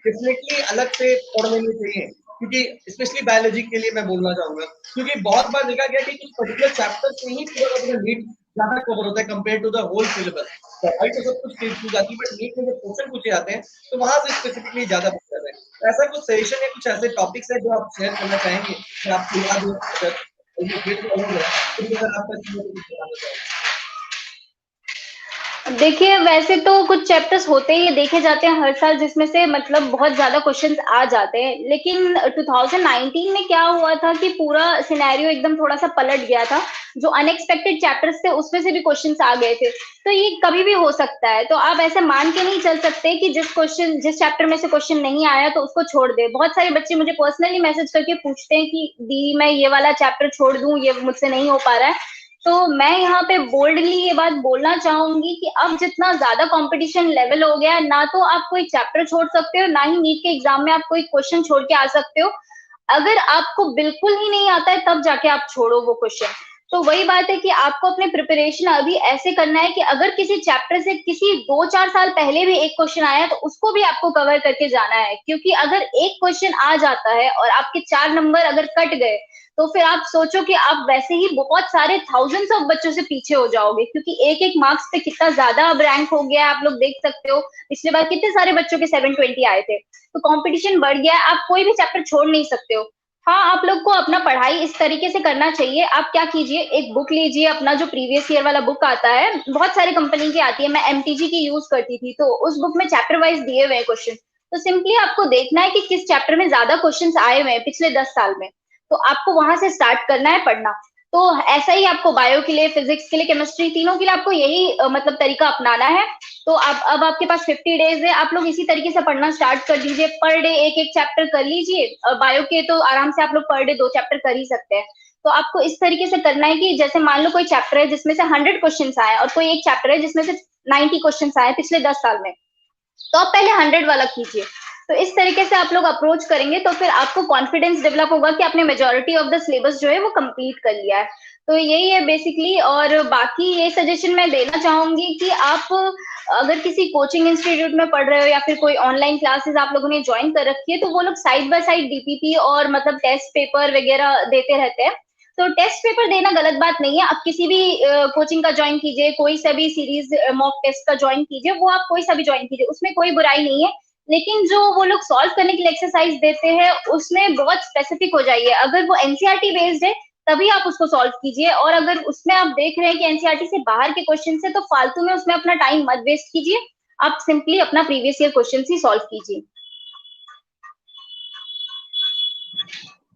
डेफिनेटली अलग से पढ़ लेने चाहिए? क्योंकि स्पेशली बायोलॉजी के लिए मैं बोलना चाहूंगा, क्योंकि बहुत बार देखा गया कि कुछ पर्टिकुलर चैप्टर से ही पूरा पूरा नीट ज्यादा कवर होता है compare to the whole syllabus. पढ़ाई तो सब कुछ ठीक हो जाती है, बट नीट में जो क्वेश्चन पूछे जाते हैं तो वहां से स्पेसिफिकली ज्यादा पूछ जाते हैं। तो ऐसा कुछ सजेशन या कुछ ऐसे टॉपिक्स है जो आप शेयर करना चाहेंगे कि आपको याद हो, अगर आपका देखिए, वैसे तो कुछ चैप्टर्स होते ही देखे जाते हैं हर साल, जिसमें से मतलब बहुत ज्यादा क्वेश्चंस आ जाते हैं। लेकिन 2019 में क्या हुआ था कि पूरा सिनेरियो एकदम थोड़ा सा पलट गया था। जो अनएक्सपेक्टेड चैप्टर्स थे उसमें से भी क्वेश्चंस आ गए थे। तो ये कभी भी हो सकता है, तो आप ऐसे मान के नहीं चल सकते कि जिस चैप्टर में से क्वेश्चन नहीं आया तो उसको छोड़ दे। बहुत सारे बच्चे मुझे पर्सनली मैसेज करके पूछते हैं कि दी मैं ये वाला चैप्टर छोड़ दूं, ये मुझसे नहीं हो पा रहा है। तो मैं यहाँ पे बोल्डली ये बात बोलना चाहूंगी कि अब जितना ज्यादा कंपटीशन लेवल हो गया है, ना तो आप कोई चैप्टर छोड़ सकते हो, ना ही नीट के एग्जाम में आप कोई क्वेश्चन छोड़ के आ सकते हो। अगर आपको बिल्कुल ही नहीं आता है तब जाके आप छोड़ो वो क्वेश्चन। तो वही बात है कि आपको अपने प्रिपरेशन अभी ऐसे करना है कि अगर किसी चैप्टर से किसी 2-4 साल पहले भी एक क्वेश्चन आया तो उसको भी आपको कवर करके जाना है। क्योंकि अगर एक क्वेश्चन आ जाता है और आपके 4 नंबर अगर कट गए, तो फिर आप सोचो कि आप वैसे ही बहुत सारे थाउजेंड्स ऑफ बच्चों से पीछे हो जाओगे, क्योंकि एक एक मार्क्स पे कितना ज्यादा अब रैंक हो गया है, आप लोग देख सकते हो। पिछले बार कितने सारे बच्चों के 720 आए थे। तो कंपटीशन बढ़ गया है, आप कोई भी चैप्टर छोड़ नहीं सकते हो। हाँ, आप लोग को अपना पढ़ाई इस तरीके से करना चाहिए। आप क्या कीजिए, एक बुक लीजिए, अपना जो प्रीवियस ईयर वाला बुक आता है, बहुत सारे कंपनी की आती है, मैं एमटीजी की यूज करती थी, तो उस बुक में चैप्टर वाइज दिए हुए हैं क्वेश्चन। तो सिंपली आपको देखना है कि किस चैप्टर में ज्यादा क्वेश्चन आए हुए हैं पिछले 10 साल में, तो आपको वहां से स्टार्ट करना है पढ़ना। तो ऐसा ही आपको बायो के लिए, फिजिक्स के लिए, केमिस्ट्री, तीनों के लिए आपको यही मतलब तरीका अपनाना है। तो आप अब आपके पास 50 डेज है, आप लोग इसी तरीके से पढ़ना स्टार्ट कर दीजिए। पर डे एक एक चैप्टर कर लीजिए, बायो के तो आराम से आप लोग पर डे 2 चैप्टर कर ही सकते हैं। तो आपको इस तरीके से करना है कि जैसे मान लो कोई चैप्टर है जिसमें से 100 क्वेश्चन आए और कोई एक चैप्टर है जिसमें से 90 क्वेश्चन आए पिछले 10 साल में, तो आप पहले 100 वाला कीजिए। तो इस तरीके से आप लोग अप्रोच करेंगे तो फिर आपको कॉन्फिडेंस डेवलप होगा कि आपने मेजोरिटी ऑफ द सिलेबस जो है वो कंप्लीट कर लिया है। तो यही है बेसिकली। और बाकी ये सजेशन मैं देना चाहूंगी कि आप अगर किसी कोचिंग इंस्टीट्यूट में पढ़ रहे हो या फिर कोई ऑनलाइन क्लासेस आप लोगों ने ज्वाइन कर रखी है, तो वो लोग साइड बाय साइड डीपीपी और मतलब टेस्ट पेपर वगैरह देते रहते हैं। तो टेस्ट पेपर देना गलत बात नहीं है, आप किसी भी कोचिंग का ज्वाइन कीजिए, कोई सा भी सीरीज मॉक टेस्ट का ज्वाइन कीजिए, वो आप कोई सा भी ज्वाइन कीजिए, उसमें कोई बुराई नहीं है। लेकिन जो वो लोग सॉल्व करने के लिए एक्सरसाइज देते हैं उसमें बहुत स्पेसिफिक हो जाइए। अगर वो एनसीईआरटी बेस्ड है तभी आप उसको सॉल्व कीजिए, और अगर उसमें आप देख रहे हैं कि एनसीईआरटी से बाहर के क्वेश्चन है तो फालतू में उसमें अपना टाइम मत वेस्ट कीजिए। आप सिंपली अपना प्रीवियस ईयर क्वेश्चन ही सॉल्व कीजिए।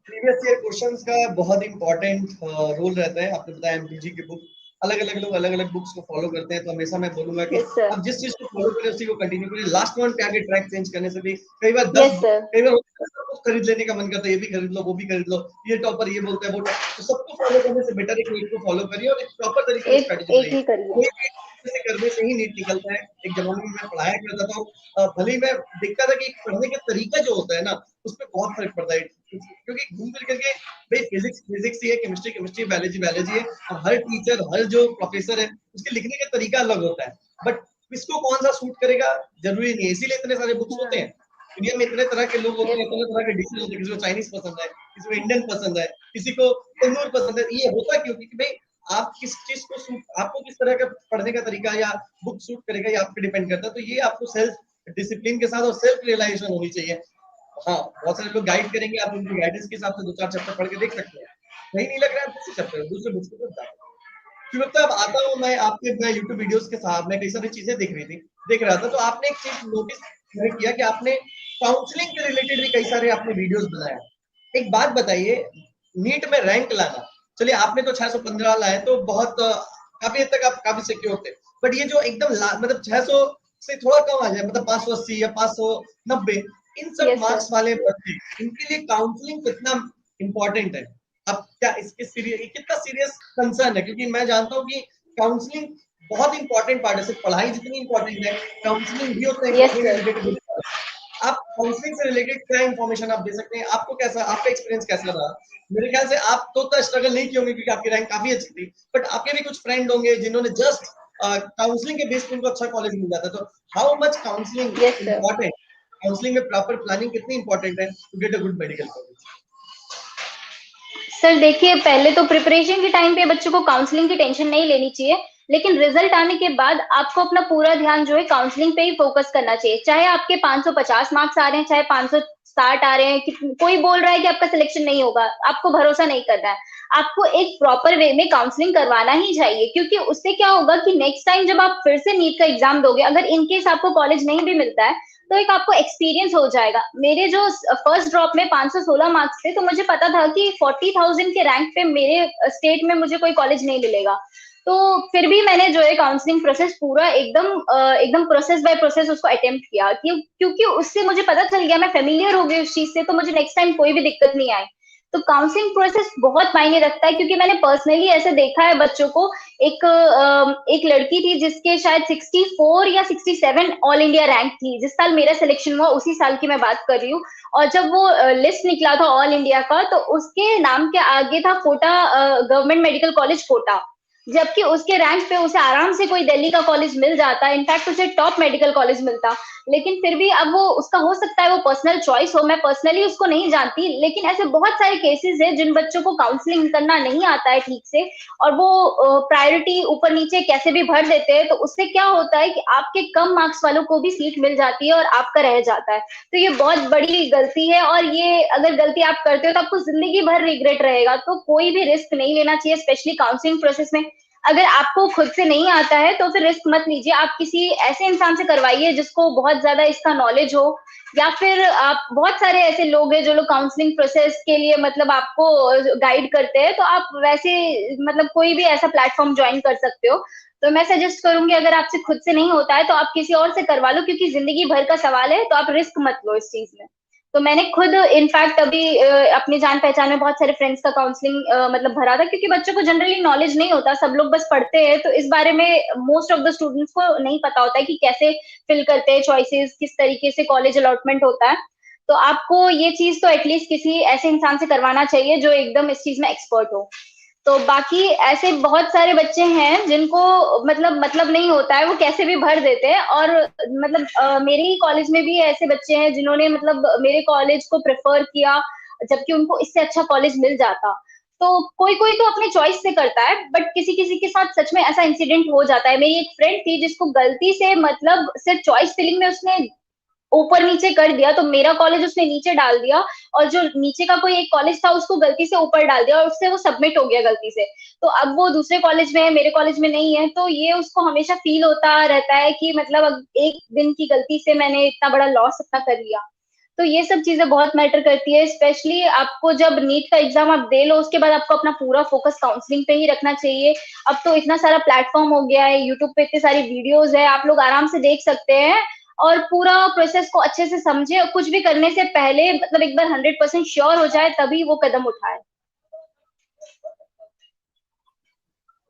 प्रीवियस ईयर क्वेश्चंस का बहुत इंपॉर्टेंट रोल रहता है। आपने बताया एमपीजी की बुक, अलग अलग लोग अलग अलग बुक्स को फॉलो करते हैं, तो हमेशा मैं बोलूंगा कि यस सर। आप जिस चीज को फॉलो करें उसी को कंटिन्यू करिए। लास्ट वन पे आके ट्रैक चेंज करने से भी कई बार यस सर। कई बार बुक खरीद लेने का मन करता है, ये भी खरीद लो वो भी खरीद लो, ये टॉपर ये बोलता है वो तो सबको फॉलो करने से बेटर है कि एक को फॉलो करिए और एक प्रॉपर तरीके से एक स्ट्रेटेजी एक बनाइए। ही करिए। कोई भी से करने से ही नीट निकलता है। एक जमाने में मैं पढ़ाया करता था, भले ही मैं देखता था कि पढ़ने का तरीका जो होता है ना उसमें बहुत फर्क पड़ता है, क्योंकि घूम फिर करके भाई फिजिक्स फिजिक्स ही है, केमिस्ट्री केमिस्ट्री, बायोलॉजी बायोलॉजी है, और हर टीचर हर जो प्रोफेसर है उसके लिखने का तरीका अलग होता है। बट किसको कौन सा सूट करेगा जरूरी नहीं है, इसीलिए इतने सारे बुक्स होते हैं। दुनिया में इतने तरह के लोग होते यस हैं, इतने तरह के डिशेज होते हैं, किसी को चाइनीज पसंद है, किसी को इंडियन पसंद है, किसी को तंदूर पसंद है। ये होता क्यों? क्योंकि भाई आप किस चीज को सूट, आपको किस तरह का पढ़ने का तरीका या बुक सूट करेगा, ये आप पे डिपेंड करता है। तो ये आपको सेल्फ डिसिप्लिन के साथ और सेल्फ रियलाइजेशन होनी चाहिए। हाँ, बहुत सारे लोग गाइड करेंगे, आप उनकी गाइडेंस के हिसाब से 2-4 चैप्टर पढ़ के देख सकते हैं। सही नहीं लग रहा है दूसरे चैप्टर दूसरे बुक्स को जाओ। फिर अब आता हूँ मैं यूट्यूब वीडियोस के साथ मैं कई सारी चीजें देख रहा था, तो आपने एक चीज नोटिस किया कि आपने काउंसलिंग के रिलेटेड भी कई सारे आपने वीडियोस बनाया। एक बात बताइए, नीट में रैंक लाना, चलिए आपने तो 615 लाए तो बहुत काफी हद तक आप काफी सिक्योर थे, बट ये जो एकदम मतलब 600 से थोड़ा कम आ जाए, मतलब 580 या 590, इन सब यस सर। मार्क्स वाले बच्चे, इनके लिए काउंसलिंग कितना इंपॉर्टेंट है? अब क्या इसके सीरियस कितना सीरियस कंसर्न है? क्योंकि मैं जानता हूँ कि काउंसलिंग बहुत इंपॉर्टेंट पार्ट है, सिर्फ पढ़ाई जितनी इंपॉर्टेंट है काउंसलिंग भी उतना यस काउंसलिंग सर। रिलेटेड। आप काउंसलिंग से रिलेटेड क्या इंफॉर्मेशन आप दे सकते हैं? आपको कैसा, आपका एक्सपीरियंस कैसा रहा? मेरे ख्याल से आप तो स्ट्रगल नहीं किए होंगे क्योंकि आपकी रैंक काफी अच्छी थी, बट आपके भी कुछ फ्रेंड होंगे जिन्होंने जस्ट काउंसलिंग के बेस पे उनको अच्छा कॉलेज मिल जाता है। तो how much counselling yes sir. Important, counselling में प्रॉपर प्लानिंग कितनी इंपॉर्टेंट है to get a good medical college? Sir देखिए, पहले तो प्रिपरेशन के टाइम पे बच्चों को काउंसलिंग की टेंशन नहीं लेनी चाहिए, लेकिन रिजल्ट आने के बाद आपको अपना पूरा ध्यान जो है काउंसलिंग पे ही फोकस करना चाहिए। चाहे आपके 550 मार्क्स आ रहे हैं, चाहे 560 आ रहे हैं, कोई बोल रहा है कि आपका सिलेक्शन नहीं होगा, आपको भरोसा नहीं करना है। आपको एक प्रॉपर वे में काउंसलिंग करवाना ही चाहिए, क्योंकि उससे क्या होगा कि नेक्स्ट टाइम जब आप फिर से नीट का एग्जाम दोगे, अगर इनकेस आपको कॉलेज नहीं भी मिलता है तो एक आपको एक्सपीरियंस हो जाएगा। मेरे जो फर्स्ट ड्रॉप में 516 मार्क्स थे, तो मुझे पता था कि 40,000 के रैंक पे मेरे स्टेट में मुझे कोई कॉलेज नहीं मिलेगा। तो फिर भी मैंने जो है काउंसलिंग प्रोसेस पूरा एकदम प्रोसेस बाय प्रोसेस उसको अटेम्प्ट किया, क्योंकि उससे मुझे पता चल गया, मैं फेमिलियर हो गई उस चीज से, तो मुझे नेक्स्ट टाइम कोई भी दिक्कत नहीं आई। तो काउंसलिंग प्रोसेस बहुत मायने रखता है, क्योंकि मैंने पर्सनली ऐसे देखा है बच्चों को। एक लड़की थी जिसके शायद 64 या 67 ऑल इंडिया रैंक थी, जिस साल मेरा सिलेक्शन हुआ उसी साल की मैं बात कर रही हूँ। और जब वो लिस्ट निकला था ऑल इंडिया का, तो उसके नाम के आगे था Kota, government medical college Kota. जबकि उसके रैंक पे उसे आराम से कोई दिल्ली का कॉलेज मिल जाता, इनफैक्ट उसे टॉप मेडिकल कॉलेज मिलता। लेकिन फिर भी अब वो उसका हो सकता है वो पर्सनल चॉइस हो, मैं पर्सनली उसको नहीं जानती, लेकिन ऐसे बहुत सारे केसेस है जिन बच्चों को काउंसलिंग करना नहीं आता है ठीक से, और वो प्रायोरिटी ऊपर नीचे कैसे भी भर देते हैं, तो उससे क्या होता है कि आपके कम मार्क्स वालों को भी सीट मिल जाती है और आपका रह जाता है। तो ये बहुत बड़ी गलती है, और ये अगर गलती आप करते हो तो आपको जिंदगी भर रिग्रेट रहेगा। तो कोई भी रिस्क नहीं लेना चाहिए, स्पेशली काउंसलिंग प्रोसेस में। अगर आपको खुद से नहीं आता है तो फिर रिस्क मत लीजिए, आप किसी ऐसे इंसान से करवाइए जिसको बहुत ज्यादा इसका नॉलेज हो, या फिर आप, बहुत सारे ऐसे लोग हैं जो लोग काउंसलिंग प्रोसेस के लिए मतलब आपको गाइड करते हैं, तो आप वैसे मतलब कोई भी ऐसा प्लेटफॉर्म ज्वाइन कर सकते हो। तो मैं सजेस्ट करूंगी, अगर आपसे खुद से नहीं होता है तो आप किसी और से करवा लो, क्योंकि जिंदगी भर का सवाल है, तो आप रिस्क मत लो इस चीज में। तो मैंने खुद इनफैक्ट अभी अपनी जान पहचान में बहुत सारे फ्रेंड्स का काउंसलिंग मतलब भरा था, क्योंकि बच्चों को जनरली नॉलेज नहीं होता, सब लोग बस पढ़ते हैं, तो इस बारे में मोस्ट ऑफ द स्टूडेंट्स को नहीं पता होता है कि कैसे फिल करते हैं चॉइसेस, किस तरीके से कॉलेज अलॉटमेंट होता है। तो आपको ये चीज तो एटलीस्ट किसी ऐसे इंसान से करवाना चाहिए जो एकदम इस चीज में एक्सपर्ट हो। तो बाकी ऐसे बहुत सारे बच्चे हैं जिनको मतलब नहीं होता है, वो कैसे भी भर देते हैं, और मतलब मेरे ही कॉलेज में भी ऐसे बच्चे हैं जिन्होंने मतलब मेरे कॉलेज को प्रेफर किया, जबकि उनको इससे अच्छा कॉलेज मिल जाता। तो कोई कोई तो अपने चॉइस से करता है, बट किसी किसी के साथ सच में ऐसा इंसिडेंट हो जाता है। मेरी एक फ्रेंड थी जिसको गलती से मतलब सिर्फ चॉइस फिलिंग में उसने ऊपर नीचे कर दिया, तो मेरा कॉलेज उसने नीचे डाल दिया, और जो नीचे का कोई एक कॉलेज था उसको गलती से ऊपर डाल दिया, और उससे वो सबमिट हो गया गलती से। तो अब वो दूसरे कॉलेज में है, मेरे कॉलेज में नहीं है, तो ये उसको हमेशा फील होता रहता है कि मतलब अब एक दिन की गलती से मैंने इतना बड़ा लॉस अपना कर लिया। तो ये सब चीजें बहुत मैटर करती है, स्पेशली आपको जब नीट का एग्जाम आप दे लो, उसके बाद आपको अपना पूरा फोकस काउंसलिंग पे ही रखना चाहिए। अब तो इतना सारा प्लेटफॉर्म हो गया है, यूट्यूब पे इतनी सारी वीडियोस है, आप लोग आराम से देख सकते हैं, और पूरा प्रोसेस को अच्छे से समझे, और कुछ भी करने से पहले मतलब एक बार 100% श्योर हो जाए तभी वो कदम उठाए।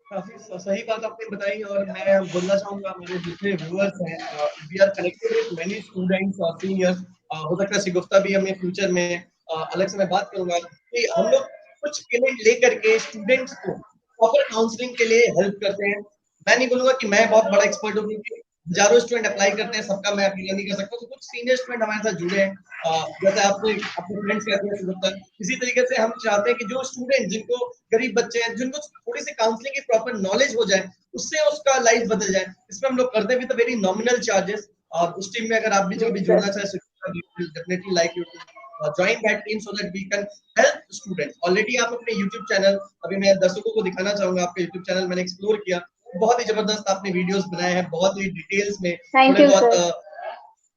काफी सही बात आपने बताई, और मैं बोलना चाहूंगा हमारे जितने व्यूअर्स हैं, we are connected with many students और सीनियर्स। हो सकता है सिगुफ्ता भी हमें फ्यूचर में अलग से मैं बात करूंगा कि हम लोग कुछ पेमेंट लेकर के स्टूडेंट्स को प्रॉपर काउंसलिंग के लिए हेल्प करते हैं। मैं नहीं बोलूंगा कि मैं बहुत बड़ा एक्सपर्ट हूँ, क्योंकि हजारों स्टूडेंट अप्लाई करते हैं, सबका मैं अकेला नहीं कर सकता। तो कुछ सीनियर स्टूडेंट हमारे साथ जुड़े हैं, जैसे आपने अपने फ्रेंड्स कहते हैं सिगुफ्ता, इसी तरीके से हम चाहते हैं कि जो स्टूडेंट जिनको गरीब बच्चे हैं, जिनको थोड़ी सी काउंसलिंग की प्रॉपर नॉलेज हो जाए, उससे उसका लाइफ बदल जाए। इसमें हम लोग करते भी तो वेरी नॉमिनल चार्जेस। और उस टीम में अगर आप भी जो भी जुड़ना चाहे, definitely like you to join that team so that we can help students. Already आप अपने यूट्यूब चैनल, अभी मैं दर्शकों को दिखाना चाहूंगा, आपका यूट्यूब चैनल मैंने एक्सप्लोर किया, बहुत ही जबरदस्त आपने वीडियोस बनाए हैं, बहुत ही डिटेल्स में, थैंक थोड़े यू बहुत सर।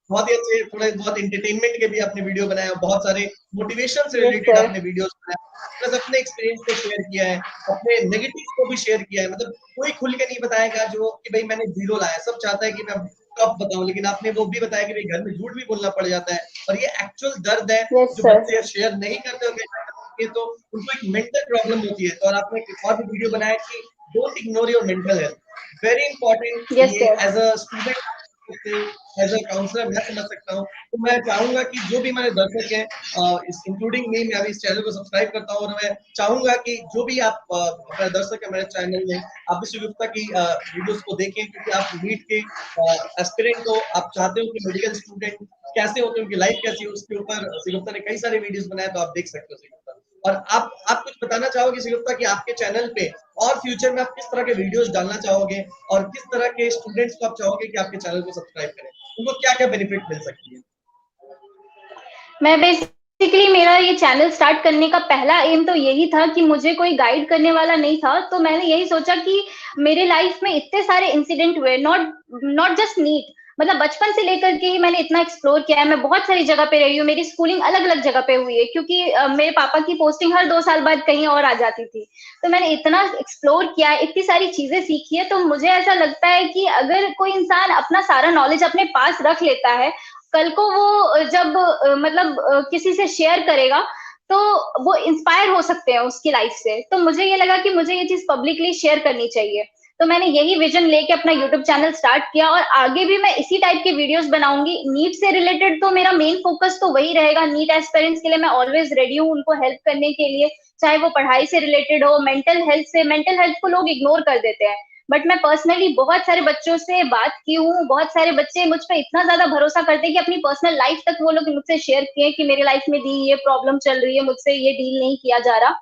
बहुत ही अच्छे, थोड़े बहुत एंटरटेनमेंट के भी आपने वीडियो बनाए हैं, बहुत सारे मोटिवेशन से यस रिलेटेड सर। आपने वीडियोस बनाए, प्लस अपने एक्सपीरियंस को शेयर किया है, अपने नेगेटिव्स को भी शेयर किया है। मतलब कोई खुल के नहीं बताएगा जो कि भाई मैंने जीरो लाया, सब चाहता है कि मैं टॉप बताऊं, लेकिन आपने वो भी बताया कि भाई घर में झूठ भी बोलना पड़ जाता है, और ये एक्चुअल दर्द है यस जो सर। बच्चे शेयर नहीं करते होंगे, तो उनको एक मेंटल प्रॉब्लम होती है। तो और आपने एक और भी वीडियो बनाया कि don't ignore your mental health, very important. Yes ये sir. As a student, as a counsellor मैं समझ सकता हूँ। तो मैं चाहूंगा कि जो भी हमारे दर्शक हैं, इंक्लूडिंग मी, मैं अभी इस चैनल को सब्सक्राइब करता हूँ, और मैं चाहूंगा कि जो भी आप हमारे दर्शक है हमारे चैनल में, आप भी शिवगुप्ता की वीडियोस को देखें, क्योंकि आप नीट के एस्पिरेंट हो, आप चाहते हो कि मेडिकल स्टूडेंट कैसे होते हैं, उनकी लाइफ कैसी है, उसके ऊपर शिवगुप्ता ने कई सारे वीडियोस बनाए, तो आप देख सकते हो शिवगुप्ता। और आप कुछ बताना चाहोगे शिवगुप्ता कि आपके चैनल पे और फ्यूचर में आप किस तरह के वीडियोस डालना चाहोगे, और किस तरह के स्टूडेंट्स को आप चाहोगे कि आपके चैनल को सब्सक्राइब करें, उनको क्या क्या बेनिफिट मिल सकती है? मैं बेसिकली, मेरा ये चैनल स्टार्ट करने का पहला एम तो यही था कि मुझे कोई गाइड करने वाला नहीं था, तो मैंने यही सोचा कि मेरे लाइफ में इतने सारे इंसिडेंट हुए, नॉट नॉट जस्ट नीट, मतलब बचपन से लेकर के ही मैंने इतना एक्सप्लोर किया है, मैं बहुत सारी जगह पे रही हूँ, मेरी स्कूलिंग अलग अलग जगह पे हुई है, क्योंकि मेरे पापा की पोस्टिंग हर 2 साल बाद कहीं और आ जाती थी। तो मैंने इतना एक्सप्लोर किया है, इतनी सारी चीजें सीखी है, तो मुझे ऐसा लगता है कि अगर कोई इंसान अपना सारा नॉलेज अपने पास रख लेता है, कल को वो जब मतलब किसी से शेयर करेगा, तो वो इंस्पायर हो सकते हैं उसकी लाइफ से। तो मुझे ये लगा कि मुझे ये चीज पब्लिकली शेयर करनी चाहिए। तो मैंने यही विजन लेके अपना यूट्यूब चैनल स्टार्ट किया और आगे भी मैं इसी टाइप के वीडियोस बनाऊंगी। नीट से रिलेटेड तो मेरा मेन फोकस तो वही रहेगा। नीट एस्पिरेंट्स के लिए मैं ऑलवेज रेडी हूँ उनको हेल्प करने के लिए, चाहे वो पढ़ाई से रिलेटेड हो, मेंटल हेल्थ से। मेंटल हेल्थ को लोग इग्नोर कर देते हैं, बट मैं पर्सनली बहुत सारे बच्चों से बात की हूँ। बहुत सारे बच्चे मुझ पर इतना ज्यादा भरोसा करते हैं कि अपनी पर्सनल लाइफ तक वो लोग मुझसे शेयर किए कि मेरी लाइफ में दी ये प्रॉब्लम चल रही है, मुझसे ये डील नहीं किया जा रहा।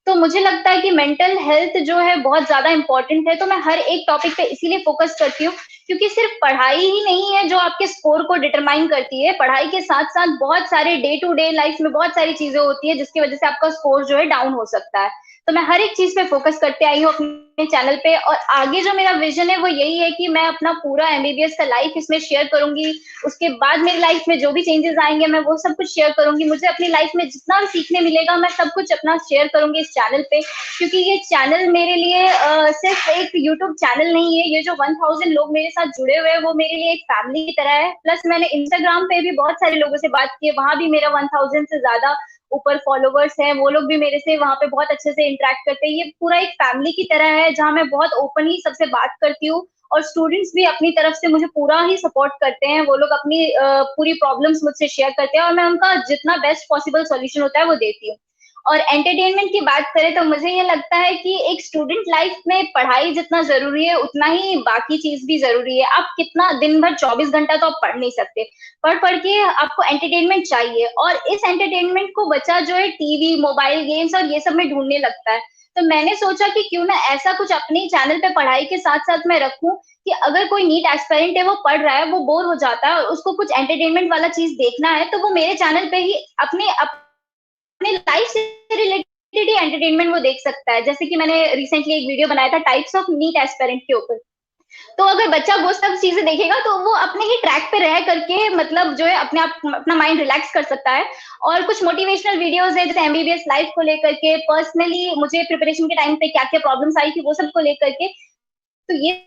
तो मुझे लगता है कि मेंटल हेल्थ जो है बहुत ज्यादा इंपॉर्टेंट है। तो मैं हर एक टॉपिक पे इसीलिए फोकस करती हूँ, क्योंकि सिर्फ पढ़ाई ही नहीं है जो आपके स्कोर को डिटरमाइन करती है। पढ़ाई के साथ साथ बहुत सारे डे टू डे लाइफ में बहुत सारी चीजें होती है जिसकी वजह से आपका स्कोर जो है डाउन हो सकता है। तो मैं हर एक चीज पे फोकस करते आई हूँ अपने चैनल पे, और आगे जो मेरा विजन है वो यही है कि मैं अपना पूरा एमबीबीएस का लाइफ इसमें शेयर करूंगी। उसके बाद मेरी लाइफ में जो भी चेंजेस आएंगे मैं वो सब कुछ शेयर करूंगी। मुझे अपनी लाइफ में जितना भी सीखने मिलेगा मैं सब कुछ अपना शेयर करूंगी इस चैनल पे, क्योंकि ये चैनल मेरे लिए सिर्फ एक यूट्यूब चैनल नहीं है। ये जो 1000 लोग मेरे साथ जुड़े हुए हैं वो मेरे लिए एक फैमिली की तरह है। प्लस मैंने इंस्टाग्राम पे भी बहुत सारे लोगों से बात की है, वहां भी मेरा 1000 से ज्यादा ऊपर फॉलोवर्स हैं। वो लोग भी मेरे से वहां पे बहुत अच्छे से इंटरेक्ट करते हैं। ये पूरा एक फैमिली की तरह है जहाँ मैं बहुत ओपनली सबसे बात करती हूँ, और स्टूडेंट्स भी अपनी तरफ से मुझे पूरा ही सपोर्ट करते हैं। वो लोग अपनी पूरी प्रॉब्लम्स मुझसे शेयर करते हैं और मैं उनका जितना बेस्ट पॉसिबल सॉल्यूशन होता है वो देती हूँ। और एंटरटेनमेंट की बात करें तो मुझे ये लगता है कि एक स्टूडेंट लाइफ में पढ़ाई जितना जरूरी है उतना ही बाकी चीज भी जरूरी है। आप कितना दिन भर 24 घंटा तो आप पढ़ नहीं सकते, पढ़ पढ़ के आपको एंटरटेनमेंट चाहिए, और इस एंटरटेनमेंट को बच्चा जो है टीवी, मोबाइल गेम्स और ये सब में ढूंढने लगता है। तो मैंने सोचा कि क्यों ना ऐसा कुछ अपने चैनल पे पढ़ाई के साथ साथ मैं रखूं कि अगर कोई नीट एस्पिरेंट है, वो पढ़ रहा है, वो बोर हो जाता है और उसको कुछ एंटरटेनमेंट वाला चीज देखना है, तो वो मेरे चैनल पे ही अपने लाइफ से रिलेटेड ही एंटरटेनमेंट वो देख सकता है। जैसे कि मैंने रिसेंटली एक वीडियो बनाया था टाइप्स ऑफ नीट एस्पिरेंट के ऊपर। तो अगर बच्चा वो सब चीजें देखेगा तो वो अपने ही ट्रैक पे रह करके मतलब जो है अपने आप अपना माइंड रिलैक्स कर सकता है। और कुछ मोटिवेशनल वीडियोस है जैसे एमबीबीएस लाइफ को लेकर के, पर्सनली मुझे प्रिपरेशन के टाइम पे क्या क्या प्रॉब्लम्स आई थी वो सब को लेकर के। तो ये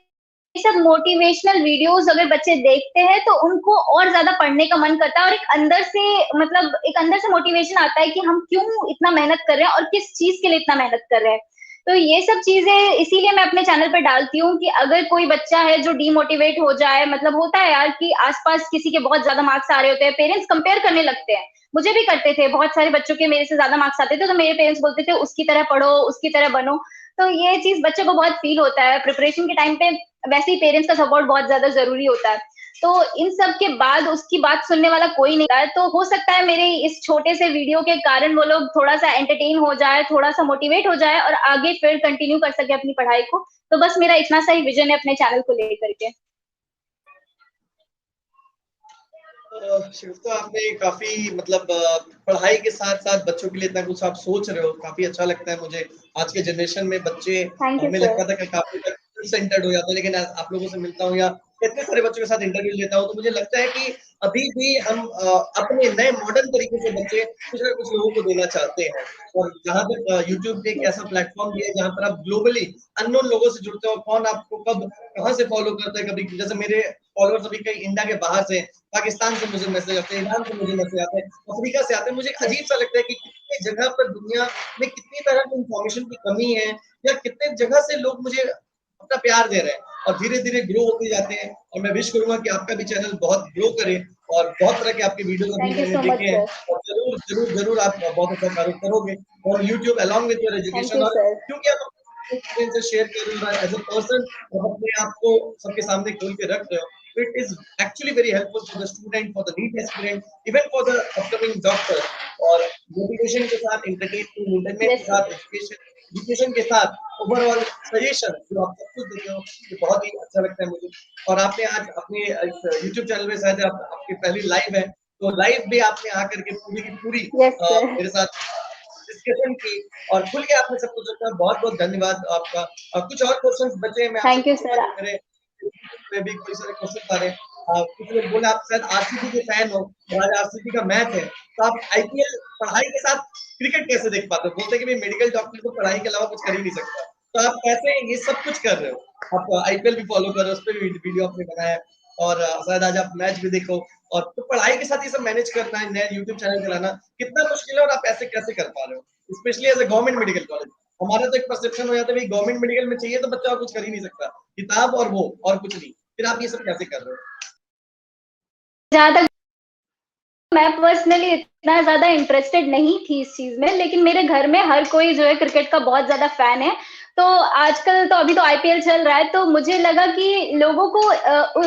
सब मोटिवेशनल वीडियोस अगर बच्चे देखते हैं तो उनको और ज्यादा पढ़ने का मन करता है, और एक अंदर से मतलब एक अंदर से मोटिवेशन आता है कि हम क्यों इतना मेहनत कर रहे हैं और किस चीज के लिए इतना मेहनत कर रहे हैं। तो ये सब चीजें इसीलिए मैं अपने चैनल पर डालती हूँ कि अगर कोई बच्चा है जो डीमोटिवेट हो जाए, मतलब होता है यार कि आसपास किसी के बहुत ज्यादा मार्क्स आ रहे होते हैं, पेरेंट्स कंपेयर करने लगते हैं। मुझे भी करते थे, बहुत सारे बच्चों के मेरे से ज्यादा मार्क्स आते थे तो मेरे पेरेंट्स बोलते थे उसकी तरह पढ़ो, उसकी तरह बनो। तो ये चीज बच्चों को बहुत फील होता है प्रिपरेशन के टाइम पे। वैसे ही पेरेंट्स का सपोर्ट बहुत ज्यादा जरूरी होता है। तो इन सब के बाद उसकी बात सुनने वाला कोई नहीं है। तो हो सकता है मेरे इस छोटे से वीडियो के कारण वो लोग थोड़ा सा एंटरटेन हो जाए, थोड़ा सा मोटिवेट हो जाए और आगे फिर कंटिन्यू कर सके अपनी पढ़ाई को। तो बस मेरा इतना सा ही विजन है अपने चैनल को लेकर के। शिव, तो आपने काफी मतलब पढ़ाई के साथ साथ बच्चों के लिए इतना कुछ आप सोच रहे हो, काफी अच्छा लगता है मुझे। आज के जनरेशन में बच्चे, थैंक यू हमें सर। लगता था कि काफी सेंटर्ड हो जाता है, लेकिन आप लोगों से मिलता हूँ या इतने सारे बच्चों के साथ इंटरव्यू लेता हूँ तो मुझे लगता है कि अभी भी हम अपने नए मॉडर्न तरीके से बच्चे कुछ ना कुछ लोगों को देना चाहते हैं। और जहाँ तक यूट्यूब एक ऐसा प्लेटफॉर्म भी है जहाँ पर आप ग्लोबली अननोन लोगों से जुड़ते हो, कौन आपको कब कहाँ से फॉलो करता है। कभी जैसे मेरे फॉलोअर्स अभी कई इंडिया के बाहर से, पाकिस्तान से मुझे मैसेज आते हैं, ईरान से मुझे मैसेज आते हैं, अफ्रीका से आते हैं। मुझे अजीब सा लगता है कि कितनी जगह पर दुनिया में कितनी तरह की इंफॉर्मेशन की कमी है, या कितने जगह से लोग मुझे अपना प्यार दे रहे हैं और धीरे-धीरे ग्रो होते जाते हैं। और मैं विश करूँगा कि आपका भी चैनल बहुत ग्रो करे और बहुत तरह के आपके वीडियोज़ अभी थैंक यू मैंने सो मच देखे हैं, सर। और ज़रूर, ज़रूर, ज़रूर आप बहुत अच्छा कार्य करोगे और YouTube along with your thank education. You और सर। क्योंकि आप एक्सपीरियंस से शेयर कर रहे हो एज़ अ पर्सन, आप अपने आप को सबके सामने खोल के रख रहे हो, it is actually very helpful for the student, for the NEET aspirant, even for the upcoming doctor. और मोटिवेशन के साथ, एंटरटेनमेंट के यस साथ, सर। एजुकेशन के साथ ओवरऑल सजेशन जो आप सब कुछ देते हो, ये बहुत ही अच्छा लगता है मुझे। और आपने आज अपने इस यूट्यूब चैनल में शायद आपकी पहली लाइव है, तो लाइव भी आपने आकर के पूरी की पूरी यस सर। मेरे साथ डिस्कशन की और खुल के आपने सब कुछ रखा। बहुत-बहुत धन्यवाद आपका। कुछ और क्वेश्चंस बचे हैं, मैं आपसे थैंक यू पूछूँगा सर। जो मेरे में भी कोई सारे क्वेश्चन आ रहे हैं। कुछ लोग बोले आप शायद आरसीबी के फैन हो और आज आरसीबी का मैच है, तो आप आईपीएल पढ़ाई के साथ क्रिकेट कैसे देख पाते हो? बोलते हैं कि भाई मेडिकल डॉक्टर तो पढ़ाई के अलावा कुछ कर ही नहीं सकता। तो आप कैसे ये सब कुछ कर रहे हो? आप आईपीएल भी फॉलो कर रहे हो, उस पे भी वीडियो आपने बनाया है और शायद आज आप मैच भी देखो, और तो पढ़ाई के साथ ये सब मैनेज करना है, नया यूट्यूब चैनल चलाना कितना मुश्किल है और आप ऐसे कैसे कर पा रहे हो? Specially as a government medical college. हमारा तो एक परसेप्शन हो जाता है भाई गवर्नमेंट मेडिकल में चाहिए तो बच्चा और कुछ कर ही नहीं सकता, किताब और वो और कुछ नहीं। फिर आप ये सब कैसे कर रहे हो? जहाँ तक मैं पर्सनली इतना ज्यादा इंटरेस्टेड नहीं थी इस चीज में, लेकिन मेरे घर में हर कोई जो है क्रिकेट का बहुत ज्यादा फैन है। तो आजकल तो अभी तो आईपीएल चल रहा है, तो मुझे लगा कि लोगों को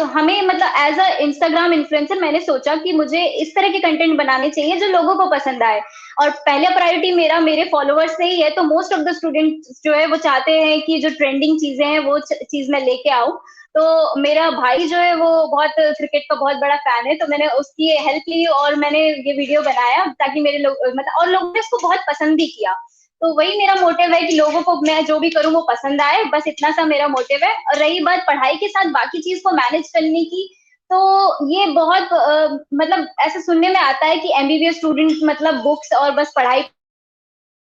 हमें मतलब एज अ इंस्टाग्राम इन्फ्लुएंसर मैंने सोचा कि मुझे इस तरह के कंटेंट बनाने चाहिए जो लोगों को पसंद आए। और पहले प्रायोरिटी मेरा मेरे फॉलोअर्स से ही है, तो मोस्ट ऑफ द स्टूडेंट्स जो है वो चाहते हैं कि जो ट्रेंडिंग चीजें हैं वो चीज मैं लेके आऊं। तो मेरा भाई जो है वो बहुत क्रिकेट का बहुत बड़ा फैन है, तो मैंने उसकी हेल्प ली और मैंने ये वीडियो बनाया ताकि मेरे लोग मतलब और लोगों ने इसको बहुत पसंद भी किया। तो वही मेरा मोटिव है कि लोगों को मैं जो भी करूं वो पसंद आए, बस इतना सा मेरा मोटिव है। और रही बात पढ़ाई के साथ बाकी चीज को मैनेज करने की, तो ये बहुत मतलब ऐसे सुनने में आता है कि एमबीबीएस स्टूडेंट मतलब बुक्स और बस पढ़ाई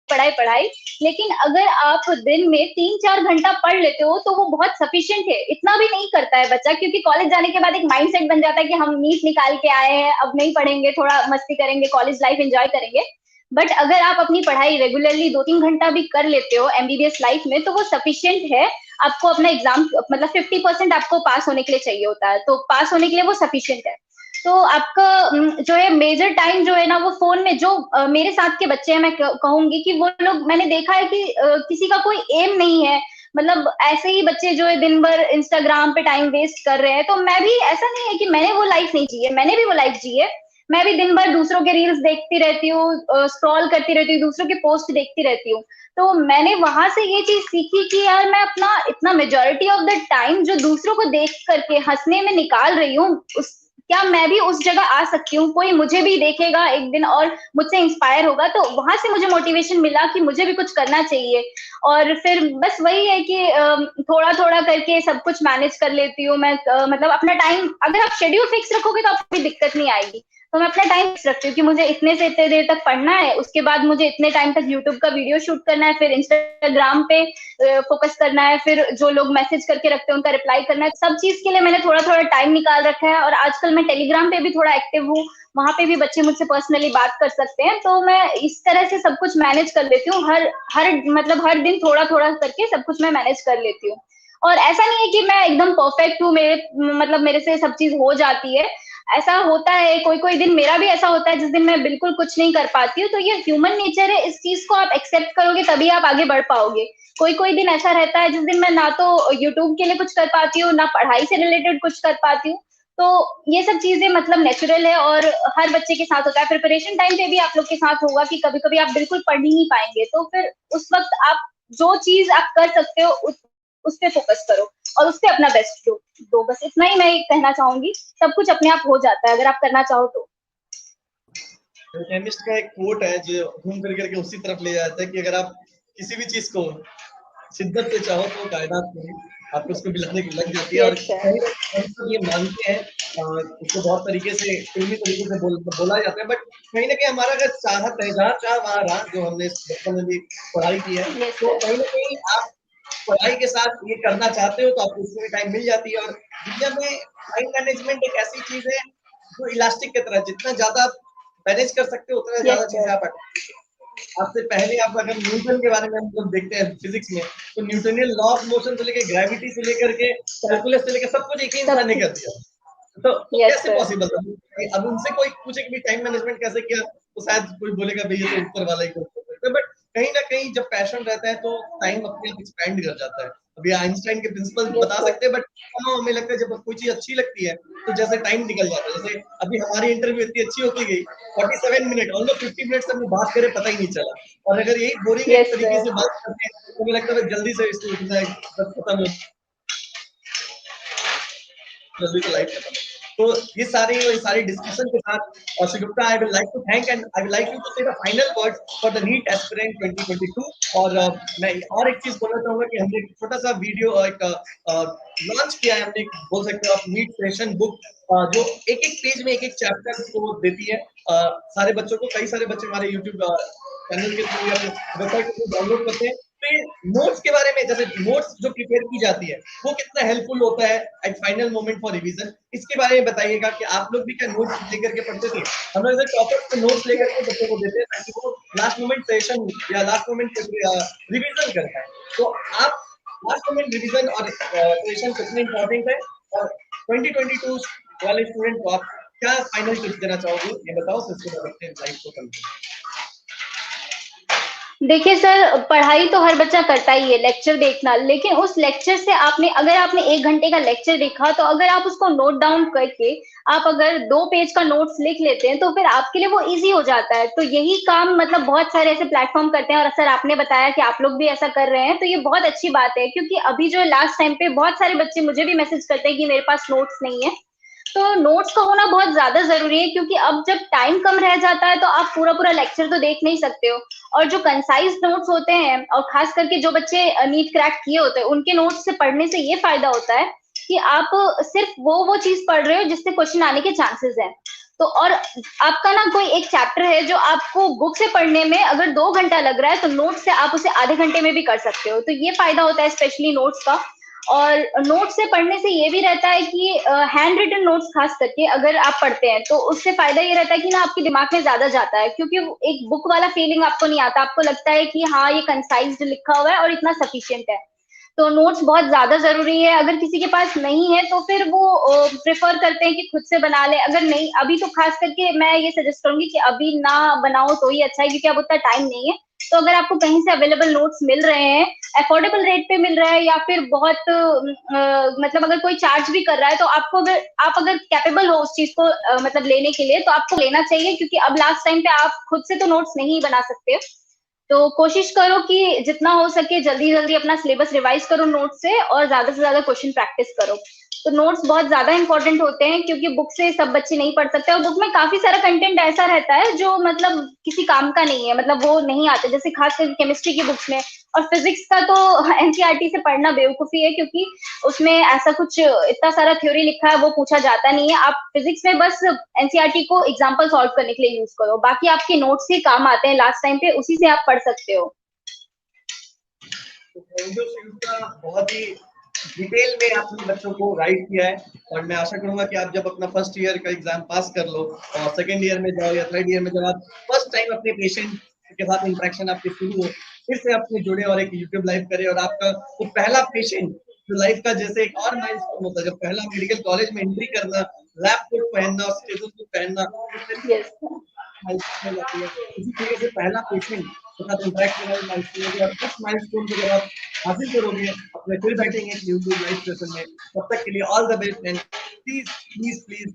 पढ़ाई पढ़ाई, लेकिन अगर आप दिन में 3-4 घंटा पढ़ लेते हो तो वो बहुत सफिशिएंट है। इतना भी नहीं करता है बच्चा, क्योंकि कॉलेज जाने के बाद एक माइंडसेट बन जाता है कि हम नीट निकाल के आए हैं, अब नहीं पढ़ेंगे, थोड़ा मस्ती करेंगे, कॉलेज लाइफ एंजॉय करेंगे। बट अगर आप अपनी पढ़ाई रेगुलरली 2-3 घंटा भी कर लेते हो एमबीबीएस लाइफ में, तो वो सफिशियंट है। आपको अपना एग्जाम मतलब 50% आपको पास होने के लिए चाहिए होता है, तो पास होने के लिए वो सफिशियंट है। तो आपका जो है मेजर टाइम जो है ना वो फोन में, जो मेरे साथ के बच्चे हैं मैं कहूंगी कि वो लोग, मैंने देखा है कि किसी का कोई एम नहीं है, मतलब ऐसे ही बच्चे जो है दिन भर इंस्टाग्राम पे टाइम वेस्ट कर रहे हैं। तो मैं भी, ऐसा नहीं है कि मैंने वो लाइफ नहीं जी है, मैंने भी वो लाइफ जी है। मैं भी दिन भर दूसरों के रील्स देखती रहती हूँ, स्क्रॉल करती रहती हूँ, दूसरों के पोस्ट देखती रहती हूँ। तो मैंने वहां से ये चीज सीखी कि यार मैं अपना इतना मेजोरिटी ऑफ द टाइम जो दूसरों को देख करके हंसने में निकाल रही हूँ, उस क्या मैं भी उस जगह आ सकती हूँ, कोई मुझे भी देखेगा एक दिन और मुझसे इंस्पायर होगा। तो वहां से मुझे मोटिवेशन मिला कि मुझे भी कुछ करना चाहिए। और फिर बस वही है कि थोड़ा थोड़ा करके सब कुछ मैनेज कर लेती हूँ मैं। मतलब अपना टाइम, अगर आप शेड्यूल फिक्स रखोगे तो आपको कोई दिक्कत नहीं आएगी। तो मैं अपना टाइम फिक्स रखती हूँ कि मुझे इतने से इतने देर तक पढ़ना है, उसके बाद मुझे इतने टाइम तक यूट्यूब का वीडियो शूट करना है, फिर इंस्टाग्राम पे फोकस करना है, फिर जो लोग मैसेज करके रखते हैं उनका रिप्लाई करना है। सब चीज के लिए मैंने थोड़ा थोड़ा टाइम निकाल रखा है। और आजकल मैं टेलीग्राम पे भी थोड़ा एक्टिव हूँ, वहां पे भी बच्चे मुझसे पर्सनली बात कर सकते हैं। तो मैं इस तरह से सब कुछ मैनेज कर लेती हूँ, हर हर मतलब हर दिन थोड़ा थोड़ा करके सब कुछ मैं मैनेज कर लेती हूँ। और ऐसा नहीं है कि मैं एकदम परफेक्ट हूँ, मेरे मतलब मेरे से सब चीज हो जाती है। ऐसा होता है, कोई कोई दिन मेरा भी ऐसा होता है जिस दिन मैं बिल्कुल कुछ नहीं कर पाती हूँ। तो ये ह्यूमन नेचर है, इस चीज को आप एक्सेप्ट करोगे तभी आप आगे बढ़ पाओगे। कोई कोई दिन ऐसा रहता है जिस दिन मैं ना तो यूट्यूब के लिए कुछ कर पाती हूँ, ना पढ़ाई से रिलेटेड कुछ कर पाती हूँ। तो ये सब चीजें मतलब नेचुरल है और हर बच्चे के साथ होता है। प्रिपरेशन टाइम पे भी आप लोग के साथ होगा कि कभी कभी आप बिल्कुल पढ़ ही नहीं पाएंगे, तो फिर उस वक्त आप जो चीज आप कर सकते हो उस पे फोकस करो और उस पे अपना बेस्ट दो। बस इतना ही मैं कहना चाहूंगी। सब कुछ अपने आप हो जाता है अगर आप करना चाहो तो। केमिस्ट का एक कोट है जो घूम फिर करके उसी तरफ ले जाता है कि अगर आप किसी भी चीज को शिद्दत से चाहो तो कायनात में आपको उसको मिलाने की लग जाती है। और यस सर। कहीं ना कहीं हम सब ये मानते हैं, इसको बहुत तरीके से फिल्मी तरीके से बोला जाता है, बट कहीं ना कहीं हमारा अगर चाहत है, जहाँ चाह वहाँ रहा, जो हमने बचपन में भी पढ़ाई की है, यस तो सर। कहीं ना कहीं आप पढ़ाई के साथ ये करना चाहते हो तो आपको उसमें भी टाइम मिल जाती है। और दुनिया में टाइम मैनेजमेंट एक ऐसी चीज है जो इलास्टिक की तरह, जितना ज्यादा आप मैनेज कर सकते हो उतना यस ज्यादा चीजें सर। आप आपसे पहले आप अगर न्यूटन के बारे में हम लोग देखते हैं फिजिक्स में, तो न्यूटनियन लॉ ऑफ मोशन से लेके ग्रेविटी से लेकर के कैलकुलस से लेके सब कुछ एक ही सब इंसान ने कर कुछ। दिया। तो यस कैसे सर। पॉसिबल था? अब उनसे कोई पूछे कि टाइम मैनेजमेंट कैसे किया, तो शायद कोई बोलेगा भैया तो ऊपर वाला ही कर सकता है। बट कहीं ना कहीं जब पैशन रहता है तो टाइम अपने आप एक्सपेंड कर जाता है। अभी आइंस्टाइन के प्रिंसिपल यस बता सर। सकते हैं, बट हमें लगता है जब कोई चीज अच्छी लगती है तो जैसे टाइम निकल जाता है। जैसे अभी हमारी इंटरव्यू इतनी अच्छी होती गई, 47 मिनट, ऑलमोस्ट 50 मिनट तक बात करे पता ही नहीं चला। और अगर यही बोरिंग एक यस तरीके सर। से बात करते हैं तो मुझे लगता है जल्दी से इसको उठना है, बस खत्म हो, जल्दी से लाइफ खत्म। तो ये सारी डिस्कशन के साथ Shri Gupta, I will like to thank and I will like you to say the final words for the NEET aspirant 2022। और मैं और एक चीज बोलना चाहूंगा कि हमने एक छोटा सा वीडियो एक लॉन्च किया है, हमने बोल सकते हो आप नीट सेशन बुक, जो एक एक पेज में एक एक चैप्टर को देती है सारे बच्चों को। कई सारे बच्चे हमारे यूट्यूब चैनल के थ्रू या वेबसाइट के थ्रू डाउनलोड करते हैं। फिर नोट्स के बारे में, जैसे नोट्स जो प्रिपेयर की जाती है वो कितना हेल्पफुल होता है at final moment for revision, इसके बारे में बताइएगा कि आप लोग भी क्या नोट्स लेकर के पढ़ते थे? हम लोग जैसे टॉपर्स पे नोट्स लेकर के बच्चों को देते हैं ताकि वो लास्ट मोमेंट सेशन या लास्ट मोमेंट रिवीजन कर पाए। तो आप लास्ट मोमेंट रिवीजन और सेशन कितने इंपॉर्टेंट है, और 2022 वाले स्टूडेंट को आप क्या फाइनल टिप्स देना चाहोगे, ये बताओ, फिर उसके बाद अपने लाइफ को कंप्लीट। देखिए सर, पढ़ाई तो हर बच्चा करता ही है, लेक्चर देखना, लेकिन उस लेक्चर से अगर आपने 1 घंटे का लेक्चर देखा, तो अगर आप उसको नोट डाउन करके आप अगर 2 पेज का नोट्स लिख लेते हैं, तो फिर आपके लिए वो ईज़ी हो जाता है। तो यही काम मतलब बहुत सारे ऐसे प्लेटफ़ॉर्म करते हैं, और सर आपने बताया कि आप लोग भी ऐसा कर रहे हैं, तो ये बहुत अच्छी बात है, क्योंकि अभी जो लास्ट टाइम पे बहुत सारे बच्चे मुझे भी मैसेज करते हैं कि मेरे पास नोट्स नहीं है। तो नोट्स का होना बहुत ज़्यादा ज़रूरी है, क्योंकि अब जब टाइम कम रह जाता है, तो आप पूरा-पूरा लेक्चर तो देख नहीं सकते हो। और जो कंसाइज़ नोट्स होते हैं, और ख़ास करके जो बच्चे नीट क्रैक किए होते हैं, उनके नोट्स से पढ़ने से ये फ़ायदा होता है कि आप सिर्फ़ वो चीज़ पढ़ रहे हो जिससे क्वेश्चन आने के चांसेस हैं। तो और आपका ना कोई एक चैप्टर है जो आपको बुक से पढ़ने में अगर 2 घंटा लग रहा है, तो नोट्स से आप उसे आधे घंटे में भी कर सकते हो। तो ये फ़ायदा होता है स्पेशली नोट्स का। और नोट्स से पढ़ने से ये भी रहता है कि हैंड रिटन नोट्स खास करके अगर आप पढ़ते हैं, तो उससे फ़ायदा ये रहता है कि ना आपके दिमाग में ज़्यादा जाता है, क्योंकि वो एक बुक वाला फीलिंग आपको नहीं आता। आपको लगता है कि हाँ, ये कंसाइज़्ड लिखा हुआ है और इतना सफिशिएंट है। तो नोट्स बहुत ज़्यादा ज़रूरी है। अगर किसी के पास नहीं है, तो फिर वो प्रेफ़र करते हैं कि खुद से बना लें। अगर नहीं, अभी तो खास करके मैं ये सजेस्ट करूँगी कि अभी ना बनाओ तो ही अच्छा है, क्योंकि अब उतना टाइम नहीं है। तो अगर आपको कहीं से अवेलेबल नोट्स मिल रहे हैं, अफोर्डेबल रेट पे मिल रहा है, या फिर बहुत मतलब अगर कोई चार्ज भी कर रहा है, तो आप अगर कैपेबल हो उस चीज़ को मतलब लेने के लिए, तो आपको लेना चाहिए, क्योंकि अब लास्ट टाइम पे आप खुद से तो नोट्स नहीं बना सकते। तो कोशिश करो कि जितना हो सके जल्दी-जल्दी अपना सिलेबस रिवाइज़ करो नोट से, और ज़्यादा से ज़्यादा क्वेश्चन प्रैक्टिस करो। तो नोट्स बहुत ज़्यादा इम्पोर्टेंट होते हैं, क्योंकि बुक से सब बच्चे नहीं पढ़ सकते, और बुक में काफ़ी सारा कंटेंट ऐसा रहता है जो मतलब किसी काम का नहीं है, मतलब वो नहीं आता। जैसे खास करके केमिस्ट्री की बुक्स में, और फिज़िक्स का तो एनसीईआरटी से पढ़ना बेवकूफ़ी है, क्योंकि उसमें ऐसा कुछ इतना सारा थ्योरी लिखा है, वो पूछा जाता नहीं है। आप फिज़िक्स में बस एनसीईआरटी को एग्ज़ाम्पल सॉल्व करने के लिए यूज़ करो। बाकी आपके नोट्स ही काम आते हैं लास्ट टाइम पे, उसी से आप पढ़ सकते हो। तो थैंक यू संयुक्ता, बहुत ही डिटेल में आपने बच्चों को गाइड किया है, और मैं आशा करूंगा कि आप जब अपना फर्स्ट ईयर का एग्जाम पास कर लो और सेकेंड ईयर में जाओ या थर्ड ईयर में जब आप फर्स्ट टाइम अपने पेशेंट के साथ इंटरेक्शन आपके शुरू हो, फिर से अपने जुड़े और एक यूट्यूब लाइव करें, और आपका वो पहला पेशेंट जो लाइफ का जैसे एक और माइलस्टोन होता है, जब पहला मेडिकल कॉलेज में एंट्री करना, लैब कोट पहनना और स्टेथोस्कोप पहनना, उस तरीके यस। माइलस्टोन हो जाती है। इसी तरीके से पहला पेशेंट के साथ इंटरेक्ट करना भी माइलस्टोन होगी, और उस माइलस्टोन को जब आप हासिल करोगे, अपने फिर बैठेंगे एक यूट्यूब लाइव सेशन में। तब तक के लिए all the best, and please please please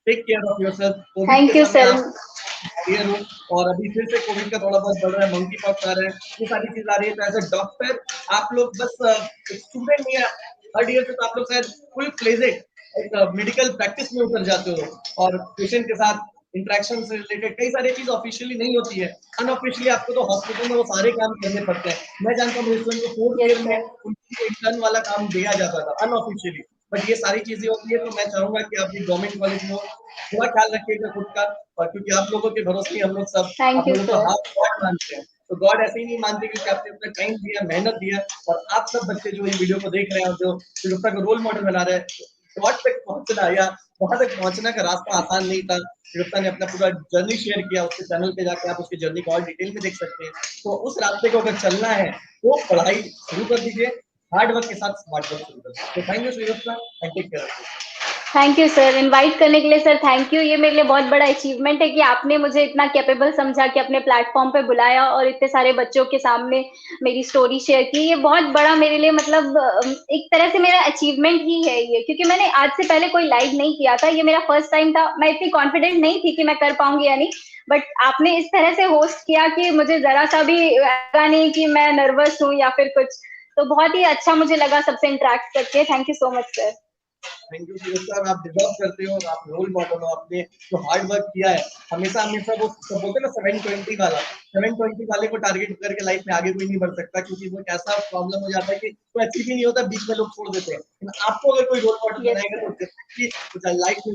take care of yourself. COVID के थैंक यू समय सर। आप क्लियर हो, और अभी फिर से कोविड का थोड़ा बहुत बढ़ रहा है, मंकी पॉक्स आ रहा है, ये सारी चीज आ रही है, तो एज अ डॉक्टर आप लोग बस एक स्टूडेंट नहीं है, थर्ड ईयर से तो आप लोग शायद फुल फ्लेजेड एक मेडिकल प्रैक्टिस में उतर जाते हो, और पेशेंट के साथ इंटरेक्शन से रिलेटेड कई सारी चीज ऑफिशियली नहीं होती है, अनऑफिशियली आपको तो हॉस्पिटल में वो सारे काम करने पड़ते हैं। मैं जानता हूँ मेरे स्टूडेंट को फोर्थ यस ईयर में सर। उनको इंटर्न वाला काम दिया जाता था अनऑफिशियली, बट ये सारी चीजें होती है। तो मैं चाहूंगा कि आप भी गवर्नमेंट कॉलेज में हो, थोड़ा ख्याल रखिएगा खुद का, और क्योंकि आप लोगों के भरोसे ही हम लोग सब थैंक आप यू लोगों को सर। हाफ गॉड मानते हैं। तो गॉड ऐसे ही नहीं मानते, क्योंकि आपने अपना टाइम दिया, मेहनत दिया, और आप सब बच्चे जो ये वीडियो को देख रहे हैं और जो शिरोक्ता को रोल मॉडल बना रहे हैं, गॉड तक पहुंचना या वहां तक पहुंचने का रास्ता आसान नहीं था। शिरोक्ता ने अपना पूरा जर्नी शेयर किया, उसके चैनल पे जाके आप उसकी जर्नी को और डिटेल में देख सकते हैं। तो उस रास्ते को अगर चलना है तो पढ़ाई शुरू कर दीजिए, हार्ड वर्क के साथ स्मार्ट वर्क शुरू कर दीजिए। तो थैंक यू शिरोक्ता, and take care of yourself. Thank you sir, invite करने के लिए सर थैंक यू। ये मेरे लिए बहुत बड़ा अचीवमेंट है कि आपने मुझे इतना कैपेबल समझा कि अपने प्लेटफॉर्म पे बुलाया और इतने सारे बच्चों के सामने मेरी स्टोरी शेयर की। ये बहुत बड़ा मेरे लिए मतलब एक तरह से मेरा अचीवमेंट ही है ये, क्योंकि मैंने आज से पहले कोई लाइव नहीं किया था, ये मेरा फर्स्ट टाइम था। मैं इतनी कॉन्फिडेंट नहीं थी कि मैं कर पाऊंगी या नहीं, बट आपने इस तरह से होस्ट किया कि मुझे जरा सा भी लगा नहीं कि मैं नर्वस हूँ या फिर कुछ। तो बहुत ही अच्छा मुझे लगा सबसे इंटरेक्ट करके। Thank you so much sir. Thank you sir, आप डिजर्व करते हो, और आप रोल मॉडल हो। आपने जो हार्ड वर्क किया है, हमेशा हमेशा वो सब बोलते हैं ना 720 वाला, 720 वाले को टारगेट करके लाइफ में आगे कोई नहीं बढ़ सकता, क्योंकि वो एक ऐसा प्रॉब्लम हो जाता है कि वो अचीव ही नहीं होता, बीच में लोग छोड़ देते हैं। लेकिन आपको अगर कोई रोल मॉडल यस बनाएगा सर। तो डेफिनेटली लाइफ में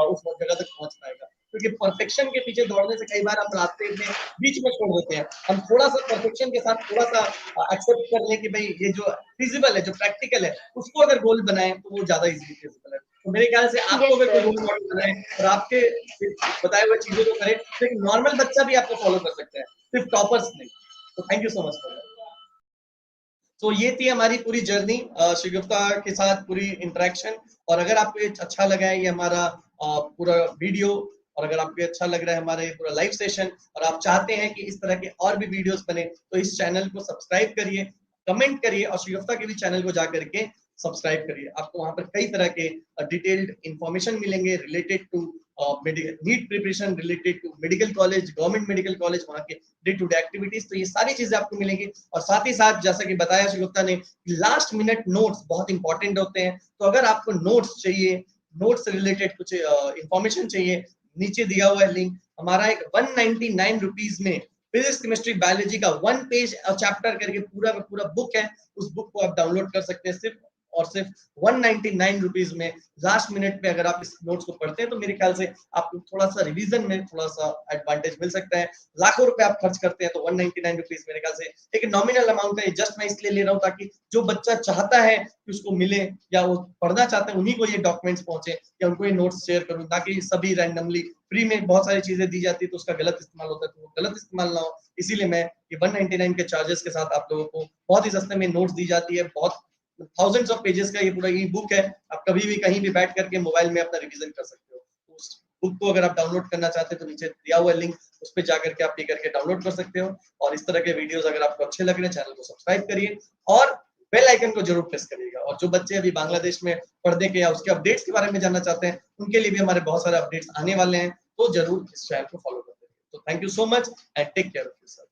उस जगह तक पहुंच पाएगा। क्योंकि परफेक्शन के पीछे दौड़ने से कई बार हम रास्ते में बीच में छोड़ देते हैं। हम थोड़ा सा परफेक्शन के साथ थोड़ा सा एक्सेप्ट कर लें कि भाई ये जो फिजिबल है, जो प्रैक्टिकल है, उसको अगर गोल बनाएं तो वो ज्यादा इजीली फिजिबल है। तो मेरे ख्याल से आपको यस अगर कोई सर। रोल मॉडल बनाए और आपके बताए हुए चीजों को करे तो एक नॉर्मल बच्चा भी आपको फॉलो कर सकता है, सिर्फ टॉपर्स नहीं। तो thank you so much for that. तो ये थी हमारी पूरी जर्नी शिगुफ्ता के साथ, पूरी इंटरेक्शन। और अगर आपको ये अच्छा लगा है ये हमारा पूरा वीडियो, और अगर आपको अच्छा लग रहा है हमारा ये पूरा लाइव सेशन, और आप चाहते हैं कि इस तरह के और भी वीडियोस बने, तो इस चैनल को सब्सक्राइब करिए, कमेंट करिए, और शिगुफ्ता के भी चैनल को जाकर के सब्सक्राइब करिए। आपको वहां पर कई तरह के डिटेल्ड इंफॉर्मेशन मिलेंगे related to NEET preparation, related to medical college, government medical college, वहाँ के डे टू डे एक्टिविटीज। तो ये सारी चीजें आपको मिलेंगी। और साथ ही साथ जैसा कि बताया शिगुफ्ता ने, लास्ट मिनट नोट्स बहुत इंपॉर्टेंट होते हैं। तो अगर आपको नोट्स चाहिए, नोट्स से रिलेटेड कुछ इंफॉर्मेशन चाहिए, नीचे दिया हुआ है लिंक। हमारा एक 199 रुपीज में फिजिक्स, केमिस्ट्री, बायोलॉजी का 1 पेज चैप्टर करके पूरा का पूरा बुक है। उस बुक को आप डाउनलोड कर सकते हैं सिर्फ और सिर्फ 199 रुपीज में। लास्ट मिनट में अगर आप इस नोट्स को पढ़ते हैं तो मेरे ख्याल से आपको थोड़ा सा रिवीजन में थोड़ा सा एडवांटेज मिल सकता है। लाखों रुपए आप खर्च करते हैं तो 199 रुपीज मेरे ख्याल से एक नॉमिनल अमाउंट है। जस्ट मैं इसलिए ले रहा हूँ ताकि जो बच्चा चाहता है कि उसको मिले, या वो पढ़ना चाहते हैं, उन्हीं को ये डॉक्यूमेंट्स पहुंचे, या उनको ये नोट्स शेयर करूँ, ताकि सभी रैंडमली फ्री में बहुत सारी चीजें दी जाती है तो उसका गलत इस्तेमाल होता है, तो वो गलत इस्तेमाल ना हो। इसीलिए मैं ये 199 के चार्जेस के साथ आप लोगों को बहुत ही सस्ते में नोट्स दी जाती है। बहुत थाउजेंड्स ऑफ पेजेस का ये पूरा ई बुक है। आप कभी भी कहीं भी बैठ करके मोबाइल में अपना रिवीजन कर सकते हो। उस बुक को अगर आप डाउनलोड करना चाहते हैं तो नीचे दिया हुआ लिंक, उस पर जाकर के आप पे करके डाउनलोड कर सकते हो। और इस तरह के वीडियोस अगर आपको अच्छे लग रहे हैं, चैनल को सब्सक्राइब करिए और बेल आइकन को जरूर प्रेस करिएगा। और जो बच्चे अभी बांग्लादेश में पढ़ने के या उसके अपडेट्स के बारे में जानना चाहते हैं, उनके लिए भी हमारे बहुत सारे अपडेट्स आने वाले हैं, तो जरूर इस चैनल को फॉलो कर लीजिए। तो thank you so much and take care of yourself.